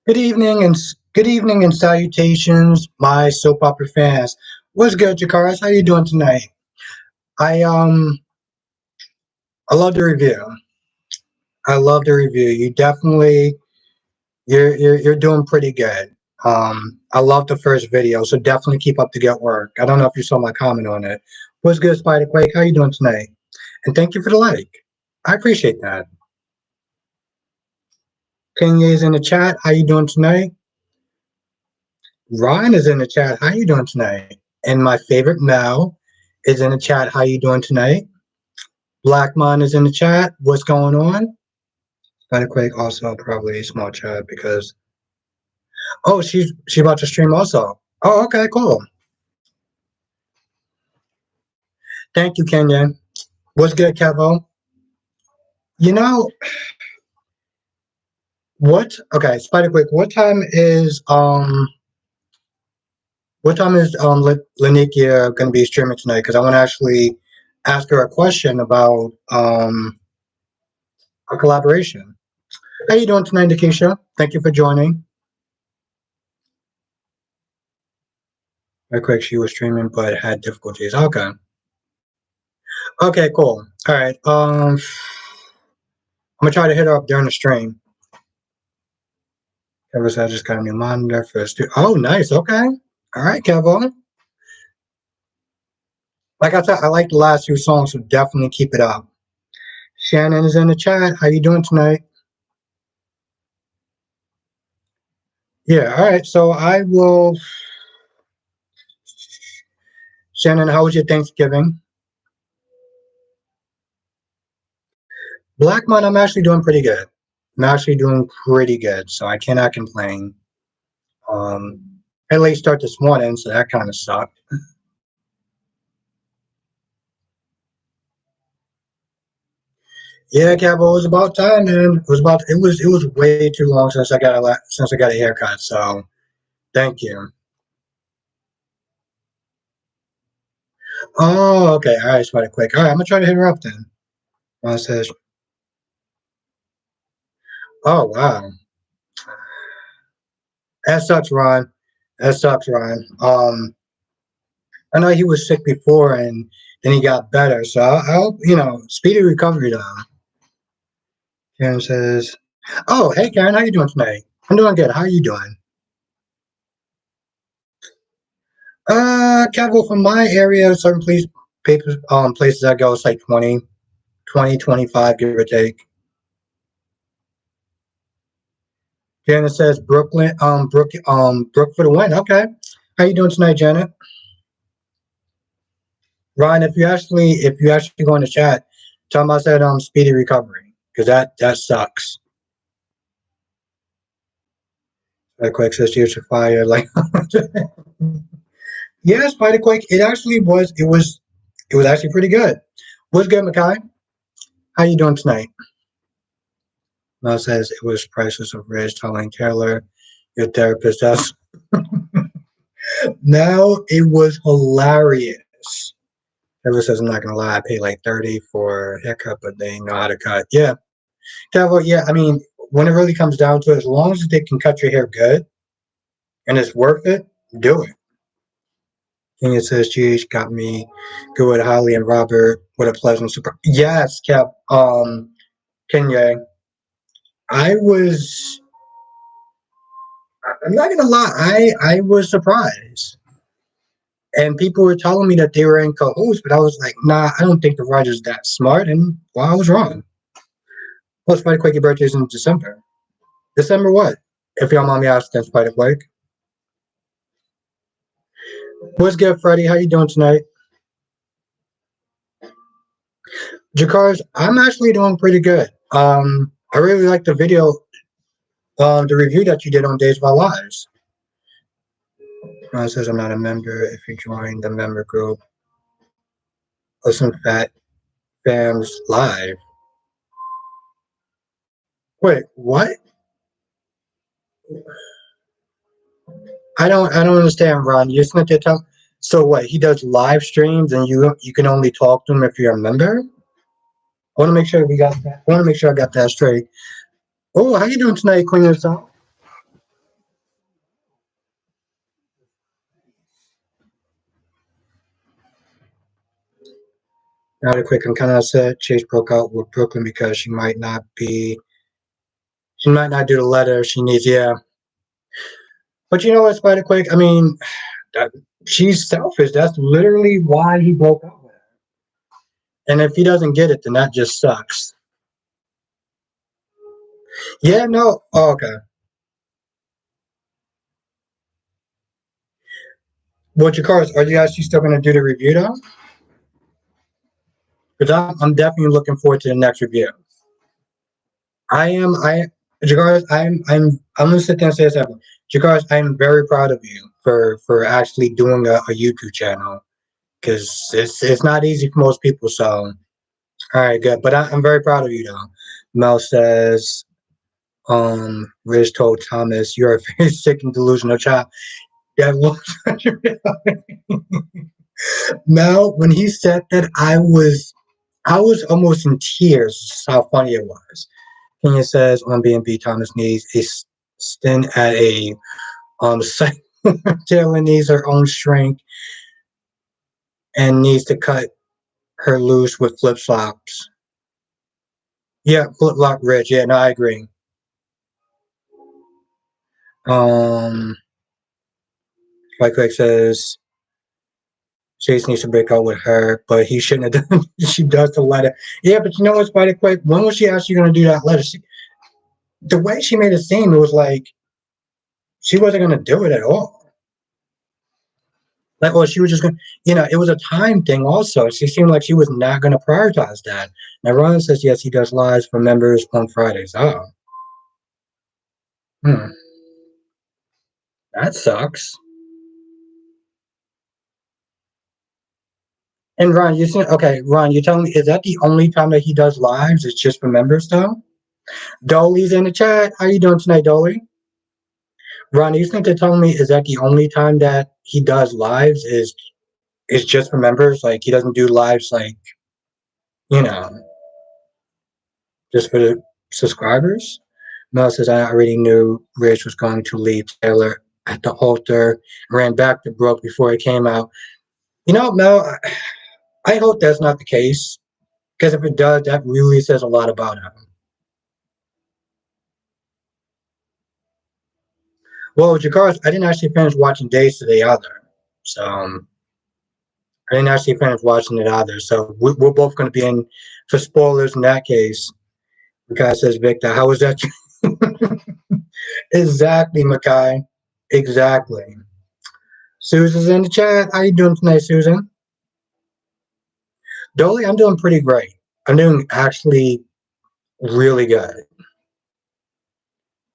Good evening and salutations, my soap opera fans. What's good, Jakaras? How you doing tonight? I um I love the review. I love the review. You're doing pretty good. I love the first video, so definitely keep up the good work. I don't know if you saw my comment on it. What's good, Spider Quake? How you doing tonight? And thank you for the like. I appreciate that. Kenya's in the chat. How you doing tonight? Ryan is in the chat. How you doing tonight? And my favorite Mel is in the chat. How you doing tonight? Blackmon is in the chat. What's going on? Quake also probably a small chat because she's about to stream also. Oh, okay, cool. Thank you, Kenya. What's good, Kevo? You know what? Okay, Spider Quick. What time is Lanikia going to be streaming tonight? Because I want to actually ask her a question about a collaboration. How you doing tonight, Nikisha? Thank you for joining. Real quick, she was streaming but had difficulties. Okay. Okay, cool. All right. I'm gonna try to hit her up during the stream. Kevo said I just got a new monitor for Oh, nice. Okay. All right, Kevo. Like I said, I like the last few songs, so definitely keep it up. Shannon is in the chat. How you doing tonight? Yeah. All right. So I will. Shannon, how was your Thanksgiving? Blackmon, I'm actually doing pretty good. I'm actually doing pretty good, so I cannot complain. I late start this morning, so that kind of sucked. Yeah, Capo, it was about time, man. It was way too long since I got a haircut. So thank you. Oh, okay. All right, Spider Quick. All right, I'm gonna try to hit her up then. Ron says, "Oh wow, that sucks, Ron. That sucks, Ron. I know he was sick before, and then he got better. So I hope speedy recovery, though." Karen says, "Oh, hey, Karen, how you doing tonight? I'm doing good. How you doing?" Capital from my area, certain places I go, it's like 20, 25, give or take. Janet says Brooke for the win. Okay. How you doing tonight, Janet? Ryan, if you actually go in the chat, tell them I said speedy recovery. Because that sucks. That quick says tears to fire. Like yeah, Spiderquake, it was actually pretty good. What's good, Makai? How you doing tonight? Mel says it was priceless of Rich telling Taylor, your therapist has. Now it was hilarious. Taylor says I'm not gonna lie, I paid like 30 for a haircut, but they know how to cut. Yeah. Taylor, yeah, I mean, when it really comes down to it, as long as they can cut your hair good and it's worth it, do it. Kenya says GH got me good with Holly and Robert. What a pleasant surprise. Yes, Kev. Kenya, I was I'm not gonna lie, I was surprised. And people were telling me that they were in cahoots, but I was like, nah, I don't think the writer's that smart. And well, I was wrong. Well, Spider Quake, your birthday's in December. December what? If y'all mind me asking, Spider Quake. What's good, Freddie? How you doing tonight? Jakars, I'm actually doing pretty good. I really like the video, the review that you did on Days of Our Lives. Ron says I'm not a member. If you join the member group, listen Fat Fams Live. Wait, what? I don't understand, Ron. You're just going to tell. So what? He does live streams, and you can only talk to him if you're a member. I want to make sure we got that. I want to make sure I got that straight. Oh, how you doing tonight, Queen yourself? Now, the quick, I'm kind of upset. Chase broke out with Brooklyn because she might not do the letter she needs. Yeah, but you know what, Spider Quick? I mean, that, she's selfish. That's literally why he broke up with her. And if he doesn't get it, then that just sucks. Yeah, no. Oh, okay. Well, Jakars, are you actually still going to do the review though? Because I'm definitely looking forward to the next review. I am. Jakars, I'm going to sit there and say something. Jakars, I'm very proud of you for actually doing a YouTube channel because it's not easy for most people. So, all right, good. But I'm very proud of you though. Mel says, Riz told Thomas, "You're a very sick and delusional child." That was Mel. When he said that, I was almost in tears. Just how funny it was. Kenya says on B&B, Thomas needs a stint at a site. Taylor needs her own shrink and needs to cut her loose with flip flops. Yeah, flip flop rich. Yeah, no, I agree. Um, like Craig says, Chase needs to break up with her, but he shouldn't have done. She does the letter. Yeah, but you know what's Spider Quick? When was she actually going to do that letter? The way she made it seem, it was like she wasn't going to do it at all. Like, well, she was just going to, it was a time thing also. She seemed like she was not going to prioritize that. Now, Ron says, yes, he does lives for members on Fridays. Oh, hmm, that sucks. And Ron, you said, okay, Ron, you're telling me, is that the only time that he does lives? It's just for members, though? Dolly's in the chat. How you doing tonight, Dolly? Ron, you think they're telling me, is that the only time that he does lives is just for members? Like, he doesn't do lives, like, you know, just for the subscribers? Mel says, I already knew Rich was going to leave Taylor at the altar, ran back to Brooke before it came out. Mel, I hope that's not the case, because if it does, that really says a lot about him. Well, Jakars, I didn't actually finish watching Days Today either. So, I didn't actually finish watching it either. So, we're both going to be in for spoilers in that case. The guy says, Victor, how was that? Exactly, Makai. Exactly. Susan's in the chat. How you doing tonight, Susan? Dolly, I'm doing pretty great. I'm doing actually really good.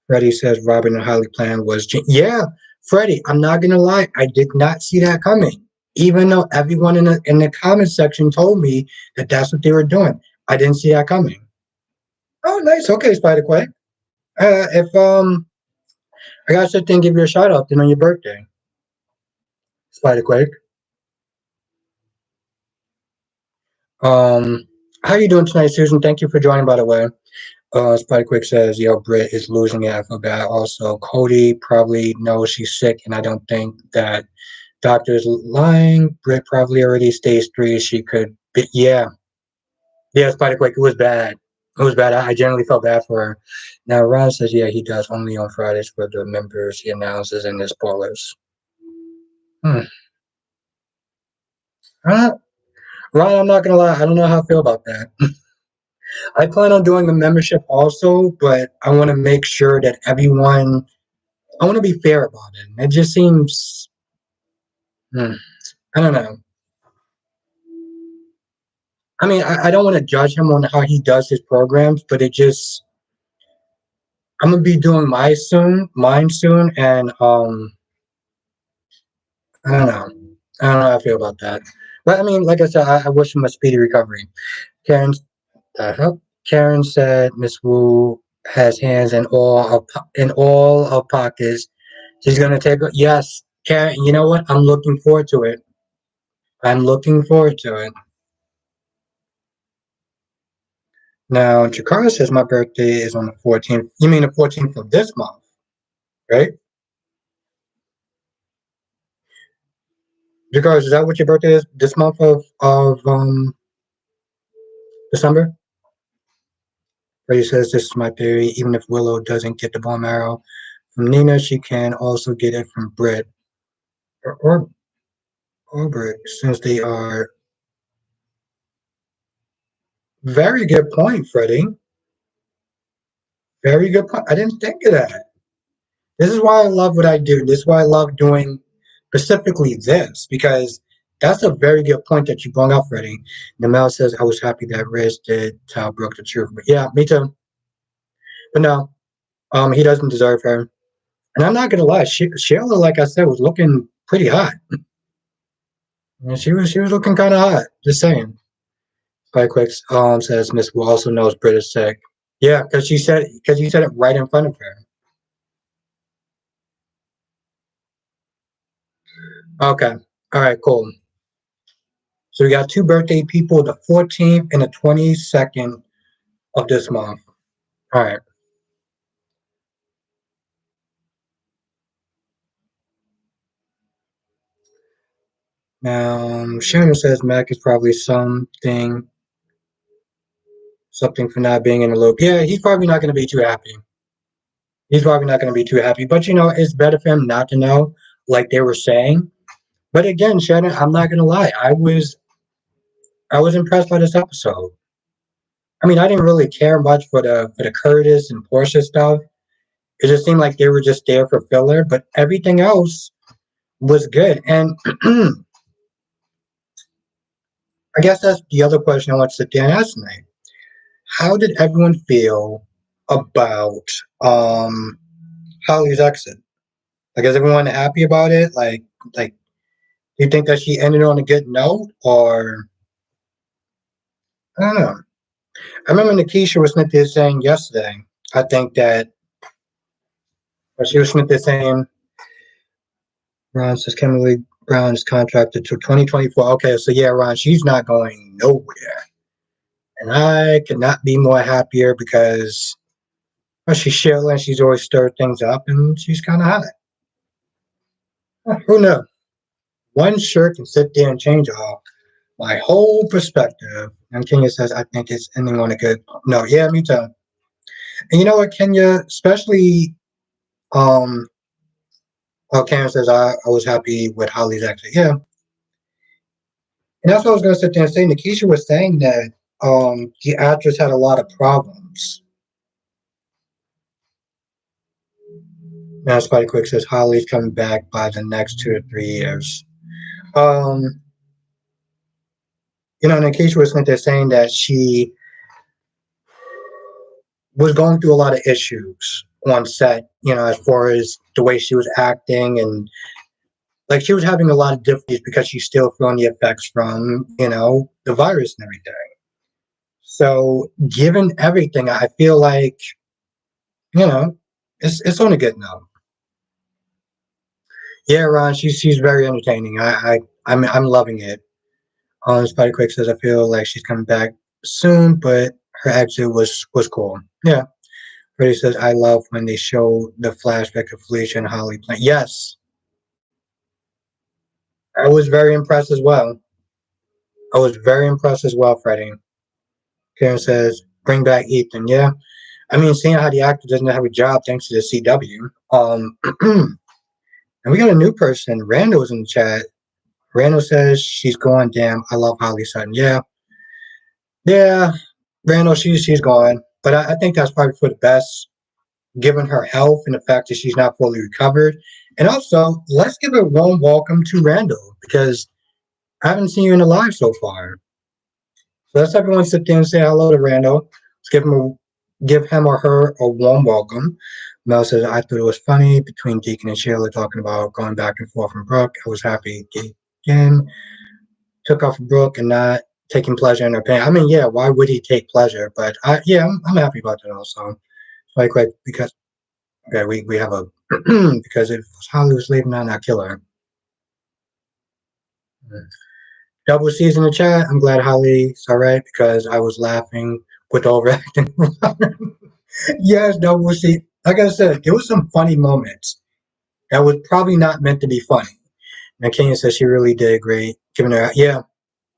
Freddie says Robin and Holly plan was yeah, Freddie, I'm not gonna lie, I did not see that coming. Even though everyone in the comment section told me that that's what they were doing, I didn't see that coming. Oh, nice. Okay, Spider Quay. If I gotta sit there and give you a shout out then on your birthday, Spider Quay. Um, how you doing tonight, Susan? Thank you for joining, by the way. Spike Quick says, yo, Britt is losing it. I feel bad. Also, Cody probably knows she's sick, and I don't think that doctor's lying. Britt probably already stage 3. She could be, yeah. Yeah, Spike Quick, it was bad. It was bad. I generally felt bad for her. Now, Ron says, yeah, he does only on Fridays for the members he announces in his spoilers. Hmm. Ron, Ron, I'm not going to lie. I don't know how I feel about that. I plan on doing the membership also, but I want to make sure that everyone I want to be fair about it. It just seems, I don't know. I mean, I don't want to judge him on how he does his programs, but I'm gonna be doing mine soon, and I don't know. I don't know how I feel about that. But I mean, like I said, I wish him a speedy recovery. Karen, uh, Karen said Miss Wu has hands in all of pockets. She's gonna take. Yes, Karen. You know what? I'm looking forward to it. I'm looking forward to it. Now, Jakara says my birthday is on the 14th. You mean the 14th of this month, right? Jakara, is that what your birthday is? This month of December. Freddie says this is my theory. Even if Willow doesn't get the bone marrow from Nina, she can also get it from Britt or, or Britt, since they are very good point, Freddie. Very good point. I didn't think of that. This is why I love what I do. This is why I love doing specifically this, because that's a very good point that you brought up, Freddie. Namel says, I was happy that Riz did tell Brooke the truth. But yeah, me too. But no, he doesn't deserve her. And I'm not gonna lie, Sheila, like I said, was looking pretty hot. And she was looking kind of hot. Just saying. Spike Quick says Miss Wu also knows Brit is sick. Yeah, because you said it right in front of her. Okay. All right. Cool. So we got two birthday people, the 14th and the 22nd of this month. All right. Now Shannon says Mac is probably something for not being in the loop. Yeah, he's probably not going to be too happy. He's probably not going to be too happy. But it's better for him not to know, like they were saying. But again, Shannon, I'm not going to lie. I was impressed by this episode. I mean, I didn't really care much for the Curtis and Portia stuff. It just seemed like they were just there for filler, but everything else was good. And I guess that's the other question I want to sit there and ask tonight. How did everyone feel about Holly's exit? Like, is everyone happy about it? Like, do you think that she ended on a good note, or I don't know? I remember Nikisha was Smith saying yesterday. I think that she was Smith saying Ron says Kimberly Brown is contracted to 2024. Okay, so yeah, Ron, she's not going nowhere. And I could not be more happier because she's chilling, she's always stirred things up, and she's kind of hot. Who knows? One shirt can sit there and change all my whole perspective. And Kenya says, I think it's ending on a good no. Yeah, me too. And you know what, Kenya, especially Karen says I was happy with Holly's exit. Yeah. And that's what I was gonna sit there and say. Nikisha was saying that the actress had a lot of problems. Now Spotty Quick says Holly's coming back by the next 2 to 3 years. Um, Nikisha was there saying that she was going through a lot of issues on set, as far as the way she was acting, and like she was having a lot of difficulties because she's still feeling the effects from, the virus and everything. So given everything, I feel like, it's on a good note. Yeah, Ron, she's very entertaining. I'm loving it. Spider Quick says I feel like she's coming back soon, but her exit was cool. Yeah. Freddie says I love when they show the flashback of Felicia and Holly playing. Yes, I was very impressed as well. I was very impressed as well, Freddie. Karen says bring back Ethan. Yeah, I mean, seeing how the actor doesn't have a job thanks to the CW. And we got a new person. Randall's in the chat. Randall says she's going. Damn, I love Holly Sutton. Yeah, yeah. Randall, she's gone, but I think that's probably for the best, given her health and the fact that she's not fully recovered. And also, let's give a warm welcome to Randall because I haven't seen you in the live so far. So let's everyone sit there and say hello to Randall. Let's give him or her a warm welcome. Mel says, I thought it was funny between Deacon and Sheila talking about going back and forth from Brooke. I was happy Deacon took off Brooke and not taking pleasure in her pain. I mean, yeah, why would he take pleasure? But I'm happy about that also. Like because okay, we have a because if Holly was leaving, not kill her. Double C's in the chat. I'm glad Holly's all right because I was laughing with the overacting. Yes, Double C. Like I said, there was some funny moments that was probably not meant to be funny. And Kenya says she really did great, giving her. Yeah,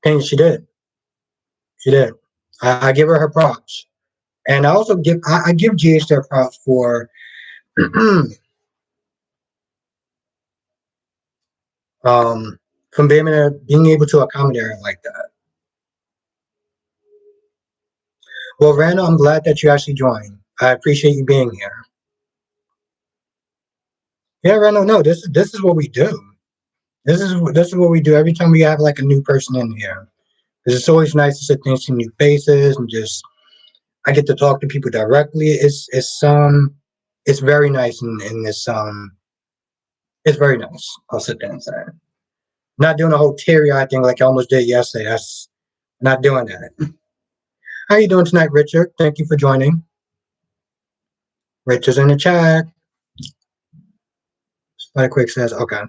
Kenya, she did. She did. I give her props, and I also I give GH their props for um from being able to accommodate her like that. Well, Randall, I'm glad that you actually joined. I appreciate you being here. Yeah, Randall, no, this is what we do. This is what we do every time we have like a new person in here. 'Cause it's always nice to sit there and see new faces and just I get to talk to people directly. It's very nice and it's very nice. I'll sit there and say. Not doing a whole teary eye thing like I almost did yesterday. That's not doing that. How you doing tonight, Richard? Thank you for joining. Richard's in the chat. Spider Quick says, okay.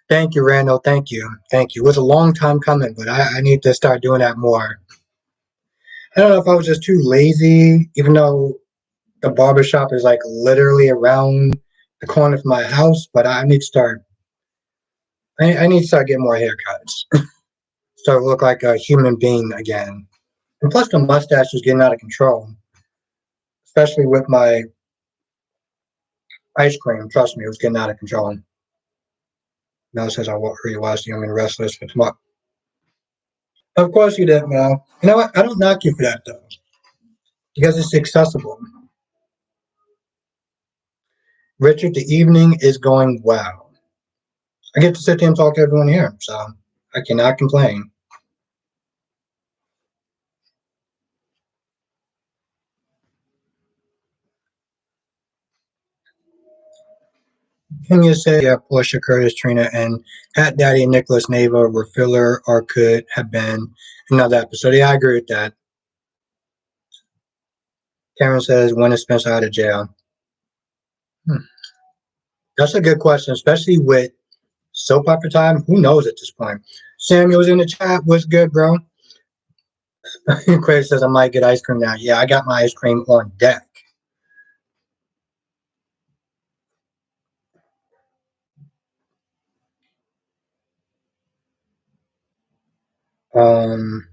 Thank you, Randall. Thank you. Thank you. It was a long time coming, but I need to start doing that more. I don't know if I was just too lazy, even though the barbershop is like literally around the corner from my house, but I need to start I need to start getting more haircuts. Start to look like a human being again. And plus the mustache was getting out of control, especially with my ice cream. Trust me, it was getting out of control. Mel says I really was young and restless. But what? Of course you did, Mel. You know what? I don't knock you for that though, because it's accessible. Richard, the evening is going well. I get to sit there and talk to everyone here, so I cannot complain. Can you say Portia Curtis, Trina, and Hat Daddy and Nicholas Neva were filler or could have been another episode? Yeah, I agree with that. Karen says, when is Spencer out of jail? Hmm. That's a good question, especially with soap opera time. Who knows at this point? Samuel's in the chat. What's good, bro? Craig says, I might get ice cream now. Yeah, I got my ice cream on deck. Um,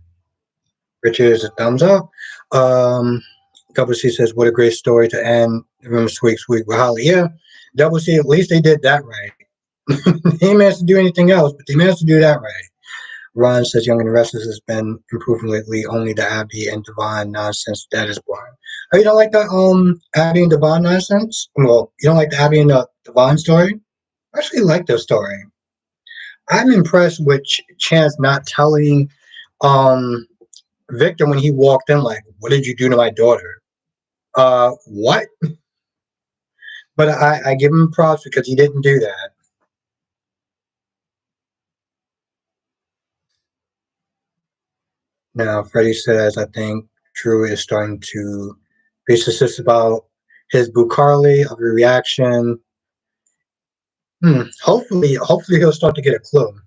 Richard is a thumbs up. Double C says, what a great story to end the room sweet with Holly. Yeah, Double C, at least they did that right. They didn't manage to do anything else, but they managed to do that right. Ron says Young and the Restless has been improving lately. Only the Abby and Devon nonsense that is boring. Oh, you don't like the Abby and Devon nonsense? Well, you don't like the Abby and the Devon story? I actually like the story. I'm impressed with Chance not telling um Victor when he walked in, like, what did you do to my daughter? What? But I give him props because he didn't do that. Now, Freddie says, I think Drew is starting to be suspicious about his Bucarli of a reaction. Hopefully he'll start to get a clue.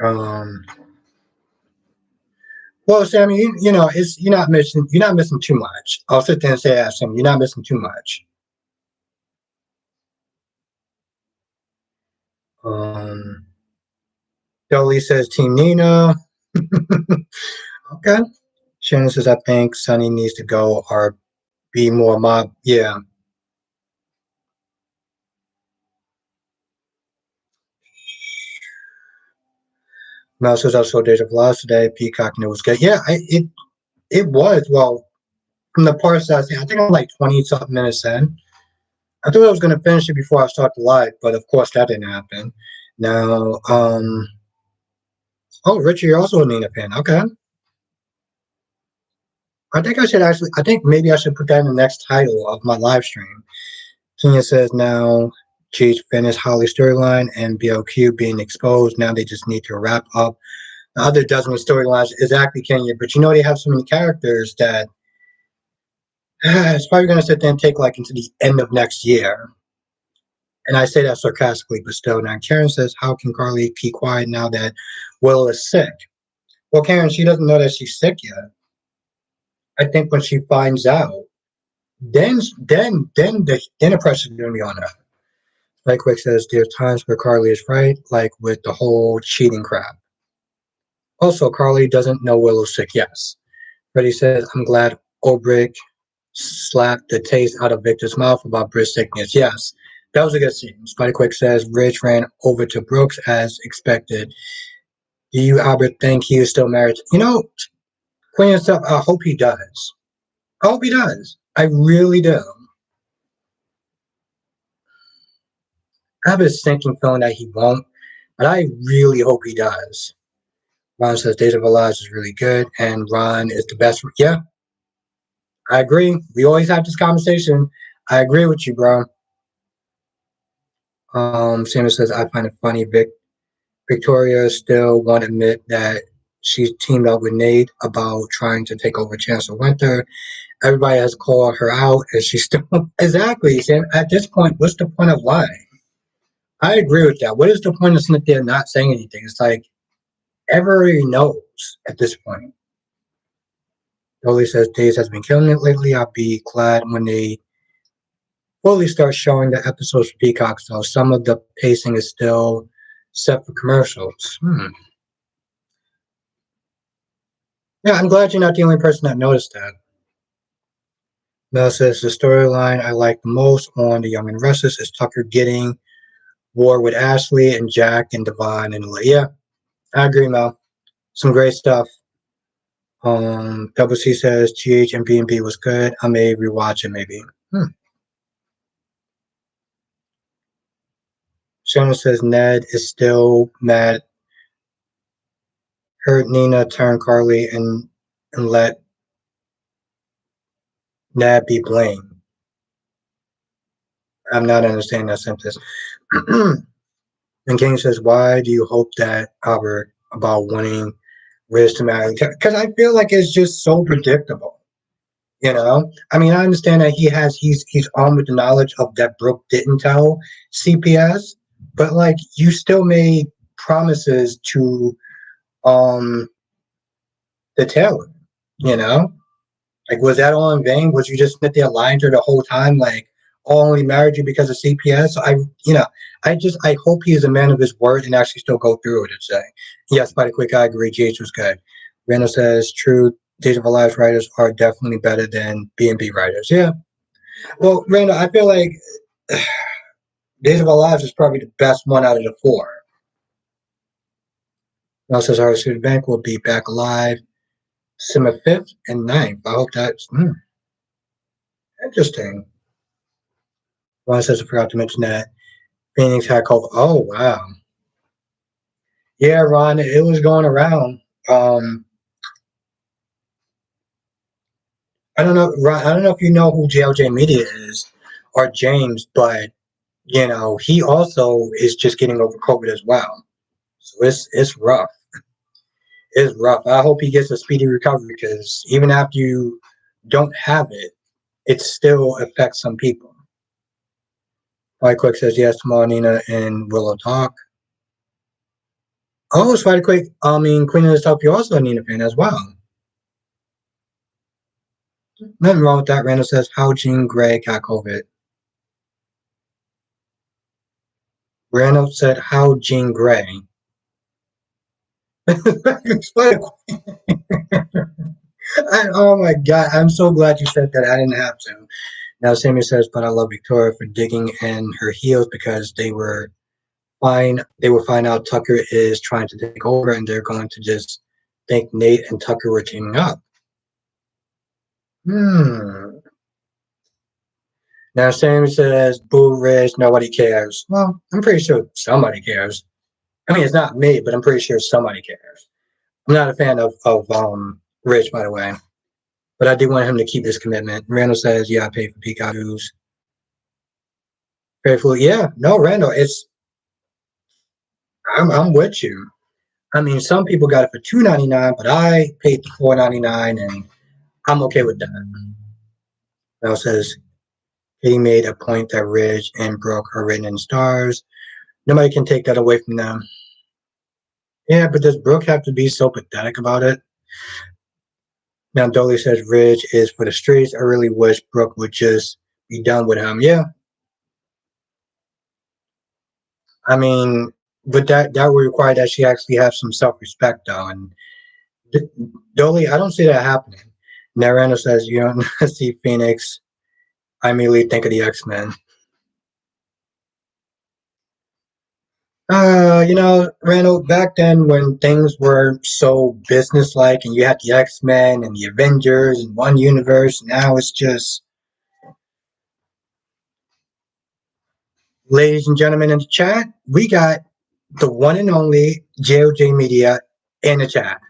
Um, well, Sammy, you know, it's you're not missing too much. I'll sit there and say that, Sammy, you're not missing too much. Um, Dolly says Team Nina. Okay. Shannon says I think Sonny needs to go or be more mob. Yeah. Mel says I saw Deja Vu today. Peacock knew it was good. Yeah, it was. Well, from the parts that I think I'm like 20 something minutes in. I thought I was gonna finish it before I start the live, but of course that didn't happen. Now, oh, Richie, you're also a Nina fan. Okay. I think maybe I should put that in the next title of my live stream. Kenya says now Cheech finished Holly's storyline and BLQ being exposed. Now they just need to wrap up the other dozen storylines. Exactly, Kenya. But you know they have so many characters that it's probably going to sit there and take like into the end of next year. And I say that sarcastically, but still. Now Karen says, how can Carly keep quiet now that Will is sick? Well, Karen, she doesn't know that she's sick yet. I think when she finds out, then the pressure's going to be on her. Like Quick says, there's times where Carly is right, like with the whole cheating crap. Also, Carly doesn't know Willow's sick. Yes. Freddie says, I'm glad Ulbrich slapped the taste out of Victor's mouth about Britt's sickness. Yes, that was a good scene. Spider Quick says Rich ran over to Brooks as expected. Do you, Albert, think he is still married? Queen and stuff, I hope he does. I hope he does. I really do. I have a sinking feeling that he won't, but I really hope he does. Ron says Days of Our Lives is really good, and Ron is the best. Yeah, I agree. We always have this conversation. I agree with you, bro. Samuel says I find it funny. Victoria still won't admit that she's teamed up with Nate about trying to take over Chancellor Winter. Everybody has called her out, and she's still exactly. Sam, at this point, what's the point of lying? I agree with that. What is the point of sitting there not saying anything? It's like everybody knows at this point. Dolly says Days has been killing it lately. I'll be glad when they fully start showing the episodes for Peacock. So some of the pacing is still set for commercials. Yeah, I'm glad you're not the only person that noticed that. Mel says the storyline I like the most on The Young and Restless is Tucker getting war with Ashley and Jack and Devon and Leah. I agree, Mel. Some great stuff. Double C says GH and B&B was good. I may rewatch it maybe. Shannon says Ned is still mad. Heard Nina turn Carly and let Ned be blamed. I'm not understanding that sentence. And King says, why do you hope that Albert about wanting Riz to marry? Because I feel like it's just so predictable. I mean, I understand that he's armed with the knowledge of that Brooke didn't tell CPS, but like you still made promises to um the Taylor, you know? Like was that all in vain? Was you just sit there lying to her the whole time, like oh, I only married you because of CPS? I hope he is a man of his word and actually still go through it and say, yes, by the quick, I agree, GH was good. Randall says, true, Days of Our Lives writers are definitely better than B&B writers. Yeah. Well, Randall, I feel like Days of Our Lives is probably the best one out of the four. Now says our student bank will be back alive December 5th and 9th. I hope that's interesting. One says I forgot to mention that Phoenix had COVID. Oh wow. Yeah, Ron, it was going around. Um, I don't know, Ron. I don't know if you know who JLJ Media is or James, but he also is just getting over COVID as well. So it's rough. It's rough. I hope he gets a speedy recovery because even after you don't have it, it still affects some people. Spy Quick says yes, tomorrow Nina and Willow talk. Oh, Spy Quick, I mean Queen of the South, you're also a Nina fan as well. Nothing wrong with that. Randall says how Jean Grey got COVID. Randall said how Jean Grey. Oh my god, I'm so glad you said that. I didn't have to. Now Sammy says, but I love Victoria for digging in her heels because they will find out Tucker is trying to take over and they're going to just think Nate and Tucker were teaming up. Now Sammy says, boo Riz, nobody cares. Well, I'm pretty sure somebody cares. I mean, it's not me, but I'm pretty sure somebody cares. I'm not a fan of Rich, by the way, but I do want him to keep his commitment. Randall says, "Yeah, I pay for Peacock dues." Faithful, yeah, no, Randall, I'm with you. I mean, some people got it for $2.99, but I paid the $4.99, and I'm okay with that. Randall says he made a point that Ridge and Brooke are written in stars. Nobody can take that away from them. Yeah, but does Brooke have to be so pathetic about it? Now Dolly says Ridge is for the streets. I really wish Brooke would just be done with him. Yeah. I mean, but that would require that she actually have some self respect though. And D- Dolly, I don't see that happening. Narana says you don't see Phoenix. I immediately think of the X-Men. Randall, back then when things were so businesslike and you had the X-Men and the Avengers in one universe, now it's just, ladies and gentlemen in the chat, we got the one and only JOJ Media in the chat.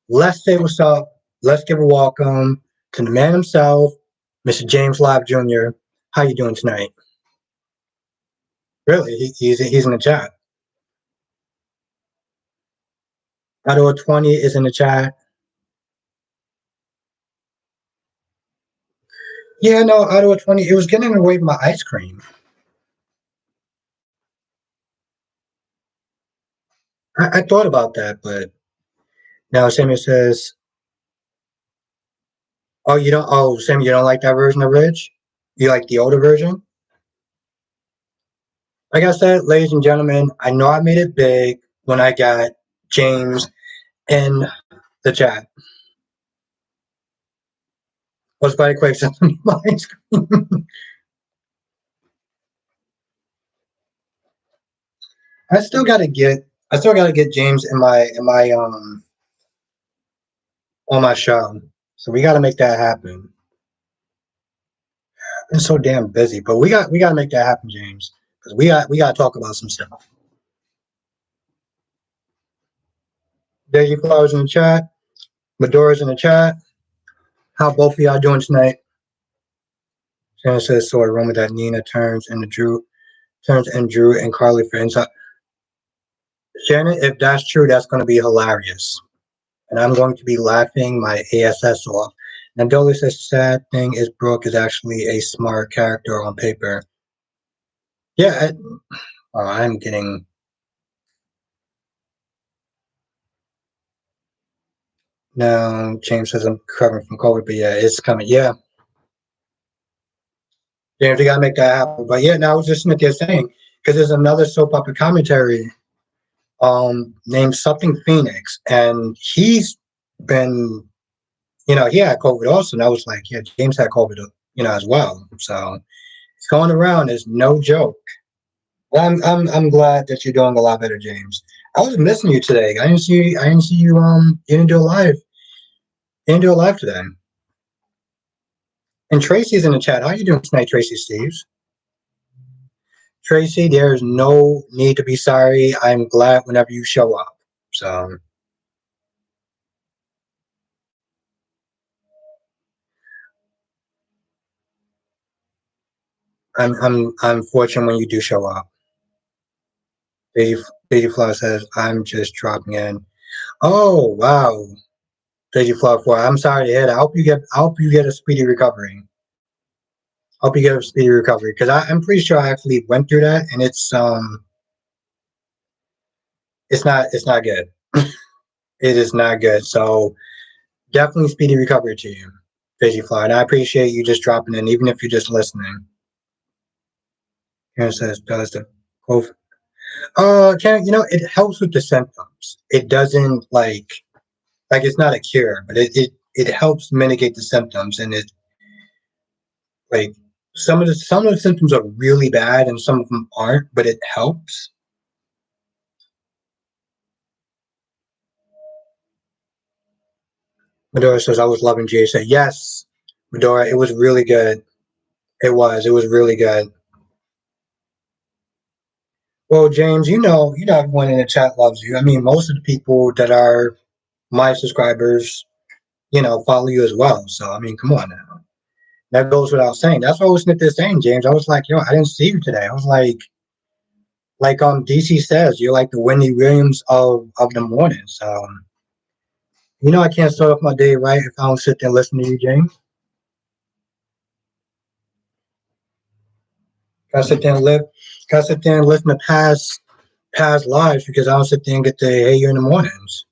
Let's say what's up. Let's give a welcome to the man himself, Mr. James Live Jr. How you doing tonight? Really, he's in the chat. Out 20 is in the chat. Yeah, no, out 20, it was getting away with my ice cream. I thought about that, but now Samuel says, "Oh, you don't. Oh, Samuel, you don't like that version of Ridge? You like the older version?" Like I said, ladies and gentlemen, I know I made it big when I got James in the chat. Was quite a quick my ice cream. I still gotta get. I still gotta get James in my on my show. So we gotta make that happen. I'm so damn busy, but we gotta make that happen, James, because we gotta talk about some stuff. Daisy Flowers in the chat. Medora's in the chat. How both of y'all doing tonight? Shannon says, so a rumor that Nina turns and Drew and Carly for inside. Shannon, if that's true, that's going to be hilarious. And I'm going to be laughing my ASS off. And Dolly says, the sad thing is Brooke is actually a smart character on paper. Yeah, I'm getting. No, James says I'm recovering from COVID, but yeah, it's coming. Yeah, James, we got to make that happen. But yeah, now I was just sitting there saying, because there's another soap opera commentary named something Phoenix, and he's been, he had COVID also, and I was like, yeah, James had COVID, as well. So it's going around is no joke. Well, I'm glad that you're doing a lot better, James. I was missing you today. I didn't see you. You didn't do a live. You didn't do a live today. And Tracy's in the chat. How you doing tonight, Tracy Steves? Tracy, there's no need to be sorry. I'm glad whenever you show up. So I'm fortunate when you do show up. Lady Flower says, I'm just dropping in. Oh wow. Lady Flower 4. I'm sorry to hear that. I hope you get a speedy recovery. I hope you get a speedy recovery. Because I'm pretty sure I actually went through that and it's not good. It is not good. So definitely speedy recovery to you, Lady Flower. And I appreciate you just dropping in, even if you're just listening. Karen says, does the COVID Karen, it helps with the symptoms. It doesn't like it's not a cure, but it helps mitigate the symptoms, and it like some of the symptoms are really bad and some of them aren't, but it helps. Medora says I was loving Say yes, Medora, it was really good. It was really good. Well, James, everyone in the chat loves you. I mean, most of the people that are my subscribers, follow you as well. So I mean, come on now. That goes without saying. That's what I was sitting there saying, James. I was like, I didn't see you today. I was like DC says, you're like the Wendy Williams of the morning. So I can't start off my day right if I don't sit there and listen to you, James. Gotta sit there and live. Gotta sit there and listen to past lives because I don't sit there and get to hear you in the mornings.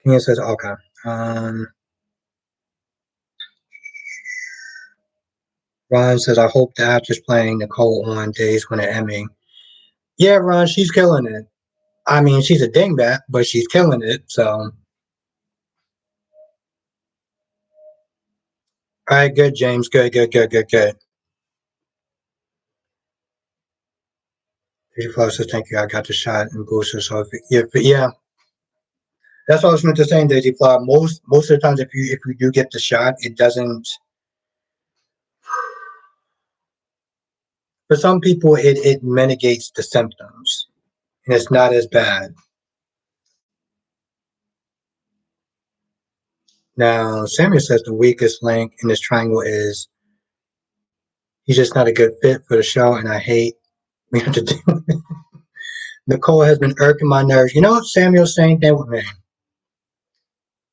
King says, okay. Ryan says, I hope the actress playing Nicole on days when an Emmy. Yeah, Ron, she's killing it. I mean, she's a dingbat, but she's killing it. So, all right, good, James. Good, good, good, good, good. Beauty Flower says, "Thank you. I got the shot and booster." So, yeah, that's what I was meant to say, Daisy Flower. Most of the times, if you do get the shot, it doesn't. For some people, it mitigates the symptoms, and it's not as bad. Now, Samuel says the weakest link in this triangle is he's just not a good fit for the show, and I hate we have to do. Nicole has been irking my nerves. You know, Samuel, same thing with me.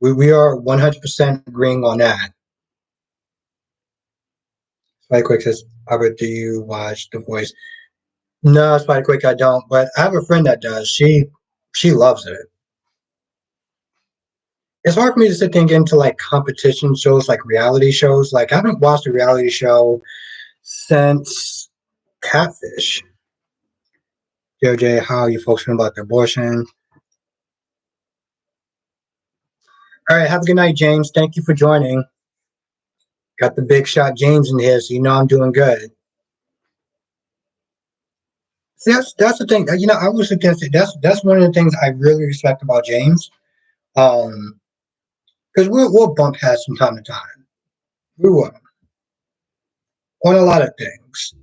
We are 100% agreeing on that. Spike Quick says, Albert, do you watch The Voice? No, Spike Quick, I don't. But I have a friend that does. She loves it. It's hard for me to sit there and get into like competition shows, like reality shows. Like I haven't watched a reality show since Catfish. JJ, how are you folks feeling about the abortion? All right, have a good night, James. Thank you for joining. Got the big shot James in here, so you know I'm doing good. See, that's the thing. You know, I was against it. That's one of the things I really respect about James. Because we'll bump heads from time to time. We will on a lot of things,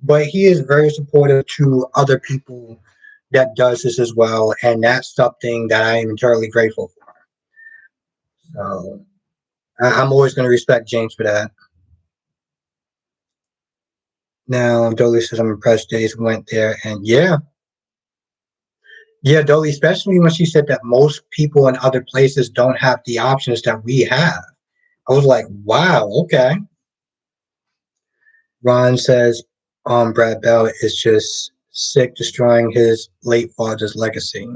but he is very supportive to other people that does this as well, and that's something that I am entirely grateful for. So I'm always going to respect James for that. Now, Dolly says I'm impressed. Days went there, and yeah, Dolly, especially when she said that most people in other places don't have the options that we have. I was like, wow, okay. Ron says, Brad Bell is just sick destroying his late father's legacy.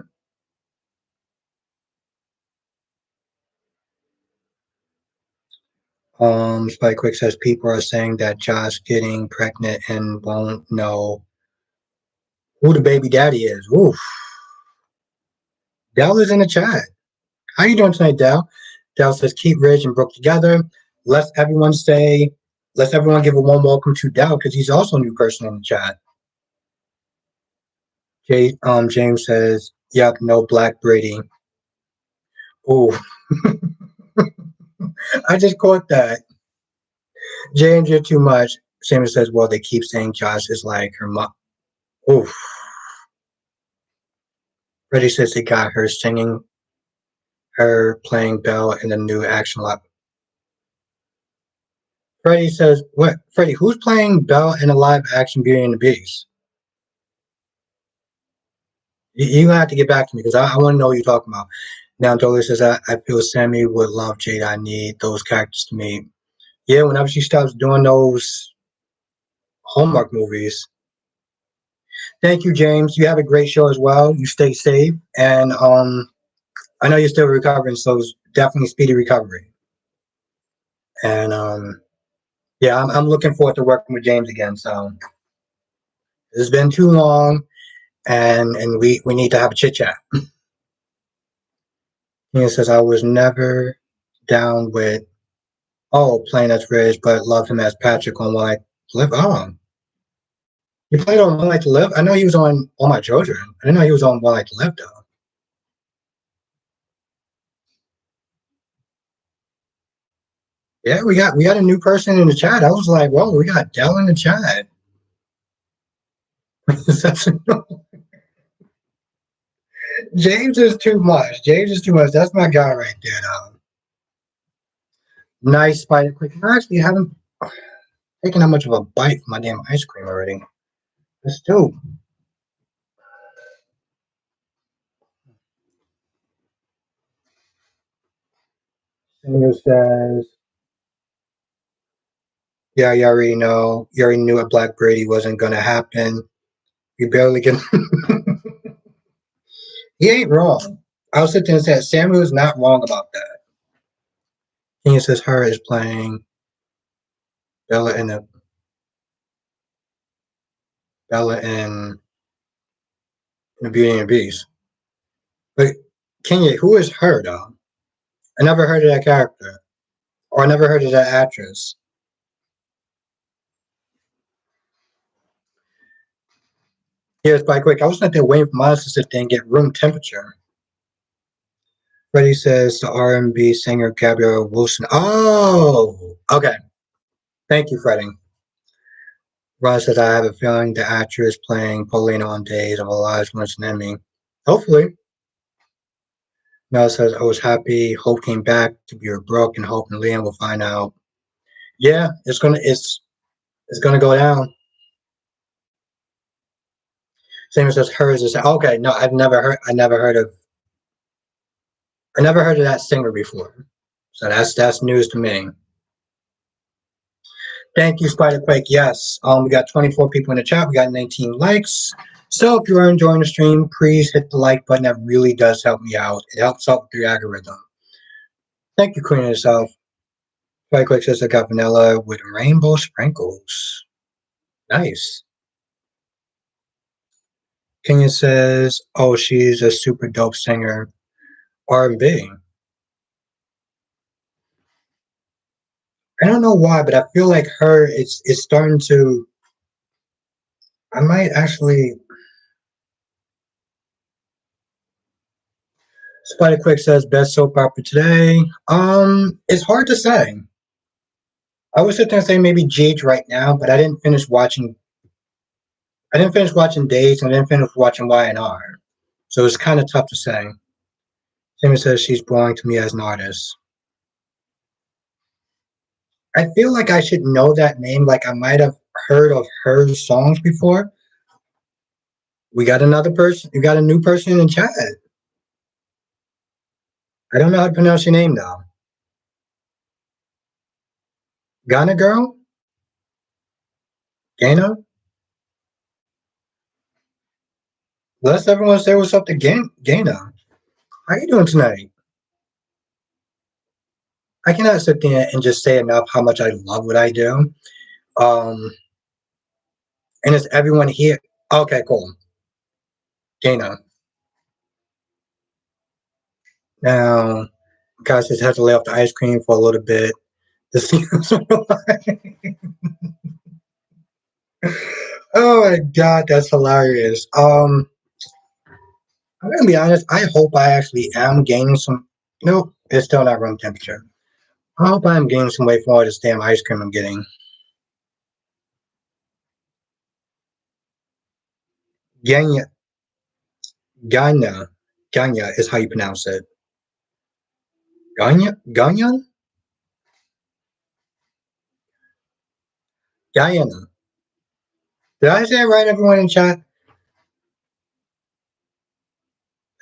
Spike Quick says people are saying that Josh getting pregnant and won't know who the baby daddy is. Oof. Dell is in the chat. How you doing tonight, Dell? Dell says keep Ridge and Brooke together. Let's everyone say, let's everyone give a warm welcome to Dell because he's also a new person in the chat. James says, yep, no Black Brady. Ooh, I just caught that. James, you're too much. Samuel says, well, they keep saying Josh is like her mom. Oof. Freddie says they got her singing, her playing Belle in the new action lab. Freddie says, what? Freddie, who's playing Belle in a live action Beauty and the Beast? You're gonna have to get back to me because I want to know what you're talking about. Now, Dolly says, I feel Sammy would love Jade. I need those characters to meet. Yeah, whenever she starts doing those Hallmark movies. Thank you, James. You have a great show as well. You stay safe. And I know you're still recovering, so definitely speedy recovery. And yeah, I'm looking forward to working with James again. So it's been too long, and we need to have a chit chat. He says I was never down with playing as Ridge, but loved him as Patrick on One Night to Live. Oh, he played on One Night to Live. I know he was on All My Children. I didn't know he was on One Night to Live though. Yeah, we got a new person in the chat. I was like, whoa, we got Dell in the chat. James is too much. James is too much. That's my guy right there. Nice spider quick. I actually haven't taken that much of a bite from my damn ice cream already. But still, Samuel says, yeah, you already know. You already knew a Black Brady wasn't going to happen. You barely get. He ain't wrong. I'll sit there and say Samuel's not wrong about that. He says her is playing Bella in a Bella in The Beauty and the Beast. But Kenya, who is her though? I never heard of that character, or I never heard of that actress. Here's by quick. I was not there waiting for mine to sit there and get room temperature. Freddie says the R&B singer Gabrielle Wilson. Oh, okay. Thank you, Freddie. Ron says I have a feeling the actress playing Paulina on Days of Our Lives wants an Emmy. Hopefully. Mel says I was happy. Hope came back to be with Brooke, and Hope and Liam will find out. Yeah, it's gonna go down. Same as hers is okay. No, I never heard of that singer before. So that's news to me. Thank you, Spider Quake. Yes, we got 24 people in the chat. We got 19 likes. So if you are enjoying the stream, please hit the like button. That really does help me out. It helps out with the algorithm. Thank you, Queen of yourself. Spider Quake says I got vanilla with rainbow sprinkles. Nice. Kenya says, "Oh, she's a super dope singer, R&B." I don't know why, but I feel like her. It's starting to. I might actually. Spider Quick says best soap opera today. It's hard to say. I was sit there and say maybe GH right now, but I didn't finish watching. I didn't finish watching Days, and I didn't finish watching YNR, so it's kind of tough to say. Sammy says she's boring to me as an artist. I feel like I should know that name. Like I might have heard of her songs before. We got another person. You got a new person in the chat. I don't know how to pronounce your name though. Ghana girl? Ghana? Let's everyone say what's up to Ghana. How you doing tonight? I cannot sit there and just say enough how much I love what I do. Um, and it's everyone here. Okay, cool. Ghana. Now, guys just have to lay off the ice cream for a little bit to see who's Oh my god, that's hilarious. I'm gonna be honest. I hope I actually am gaining some. Nope, it's still not room temperature. I hope I'm gaining some weight for all this damn ice cream I'm getting. Ganya, Ganya is how you pronounce it. Ganya, Guyana. Did I say it right, everyone in chat?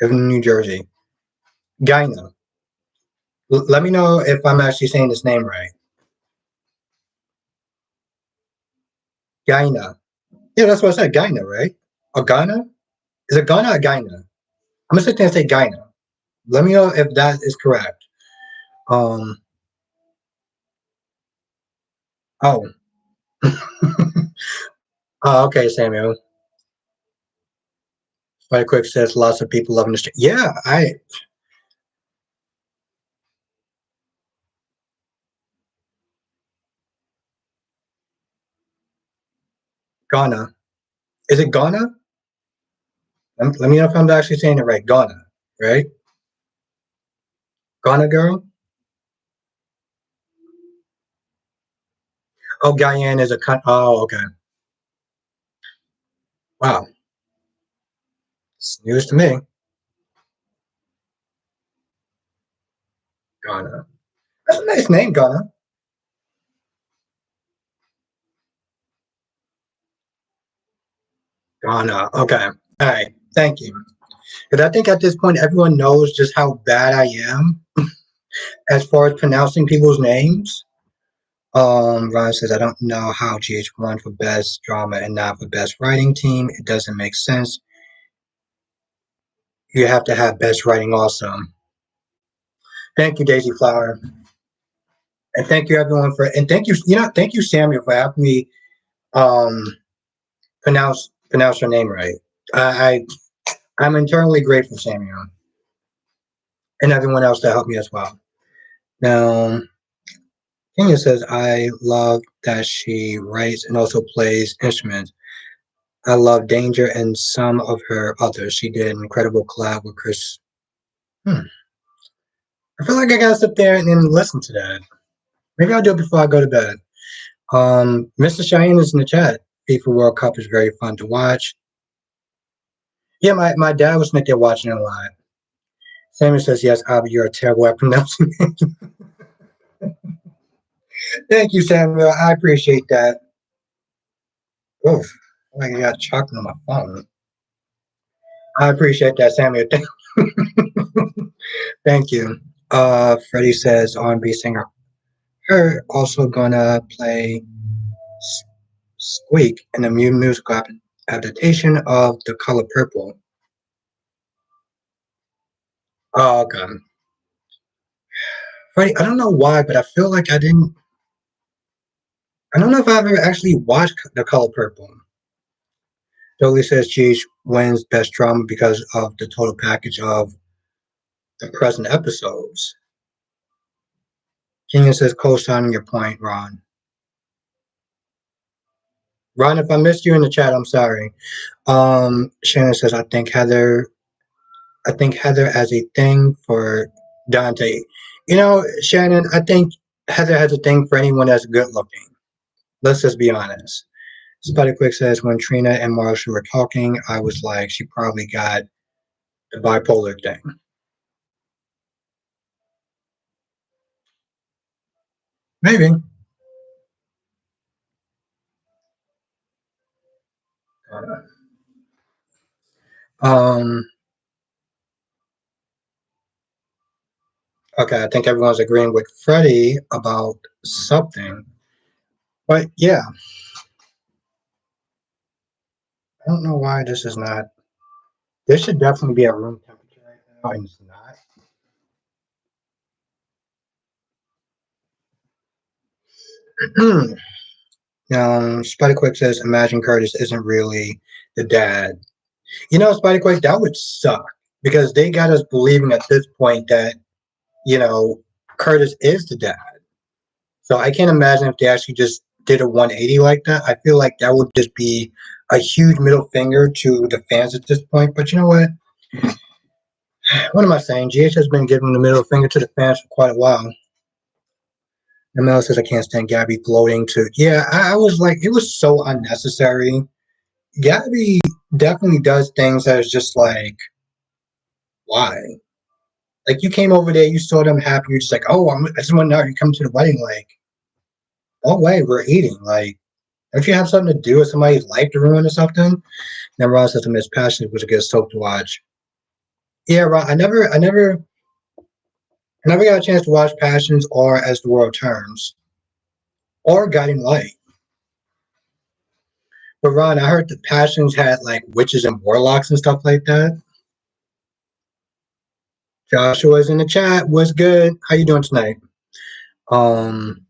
In New Jersey, Guyana. Let me know if I'm actually saying this name right. Guyana. Yeah, that's what I said. Guyana, right? Or Ghana? Is it Ghana or Guyana? I'm gonna sit there and say Guyana. Let me know if that is correct. Um. Oh. Oh, okay, Samuel. Right quick says lots of people loving the stream. Yeah, Ghana. Is it Ghana? Let me know if I'm actually saying it right. Ghana, right? Ghana girl. Oh, Guyana is a cut. Oh, okay. Wow, it's news to me. Ghana. That's a nice name, Ghana. Ghana. Okay. All right. Thank you. Because I think at this point everyone knows just how bad I am as far as pronouncing people's names. Ryan says I don't know how GH won for best drama and not for best writing team. It doesn't make sense. You have to have best writing also. Thank you, Daisy Flower. And thank you everyone for and thank you Samuel for helping me um pronounce your name right. I I'm internally grateful, Samuel, and everyone else that helped me as well. Now, Kenya says, I love that she writes and also plays instruments. I love Danger and some of her others. She did an incredible collab with Chris. Hmm. I feel like I gotta sit there and listen to that. Maybe I'll do it before I go to bed. Mr. Cheyenne is in the chat. FIFA World Cup is very fun to watch. Yeah, my dad was sitting there watching it live. Samuel says, yes, Abby, you're a terrible at pronouncing it. Thank you, Samuel. I appreciate that. Oof. Like I got chocolate on my phone. I appreciate that, Samuel. Thank you. Freddie says R&B singer her also gonna play Squeak in a musical adaptation of The Color Purple. Oh, okay. Freddie, I don't know why, but I feel like I didn't. I don't know if I've ever actually watched The Color Purple. Jolie says Cheech wins Best Drama because of the total package of the present episodes. Kenya says co-signing your point, Ron. Ron, if I missed you in the chat, I'm sorry. Shannon says I think Heather as a thing for Dante. You know, Shannon, I think Heather has a thing for anyone that's good looking. Let's just be honest. Spotty Quick says when Trina and Marshall were talking, I was like, she probably got the bipolar thing. Maybe. Um, okay, I think everyone's agreeing with Freddie about something. But yeah, I don't know why this is not. This should definitely be at room temperature right now, and it's not. Spidey Quick says, "Imagine Curtis isn't really the dad." You know, Spidey Quick, that would suck because they got us believing at this point that Curtis is the dad. So I can't imagine if they actually just did a 180 like that. I feel like that would just be a huge middle finger to the fans at this point. But you know what? What am I saying? GH has been giving the middle finger to the fans for quite a while. And Mel says, I can't stand Gabby gloating to. Yeah, I was like, it was so unnecessary. Gabby definitely does things that is just like, why? Like, you came over there, you saw them happy, you're just like, oh, I just want to know you come to the wedding. Like, oh, wait, we're eating. Like, don't you have something to do with somebody's life to ruin or something? Then Ron says to Miss Passion was a good soap to watch. Yeah, Ron, I never got a chance to watch Passions or As the World Turns or Guiding Light. But Ron, I heard the Passions had like witches and warlocks and stuff like that. Joshua's in the chat. What's good? How you doing tonight? Um,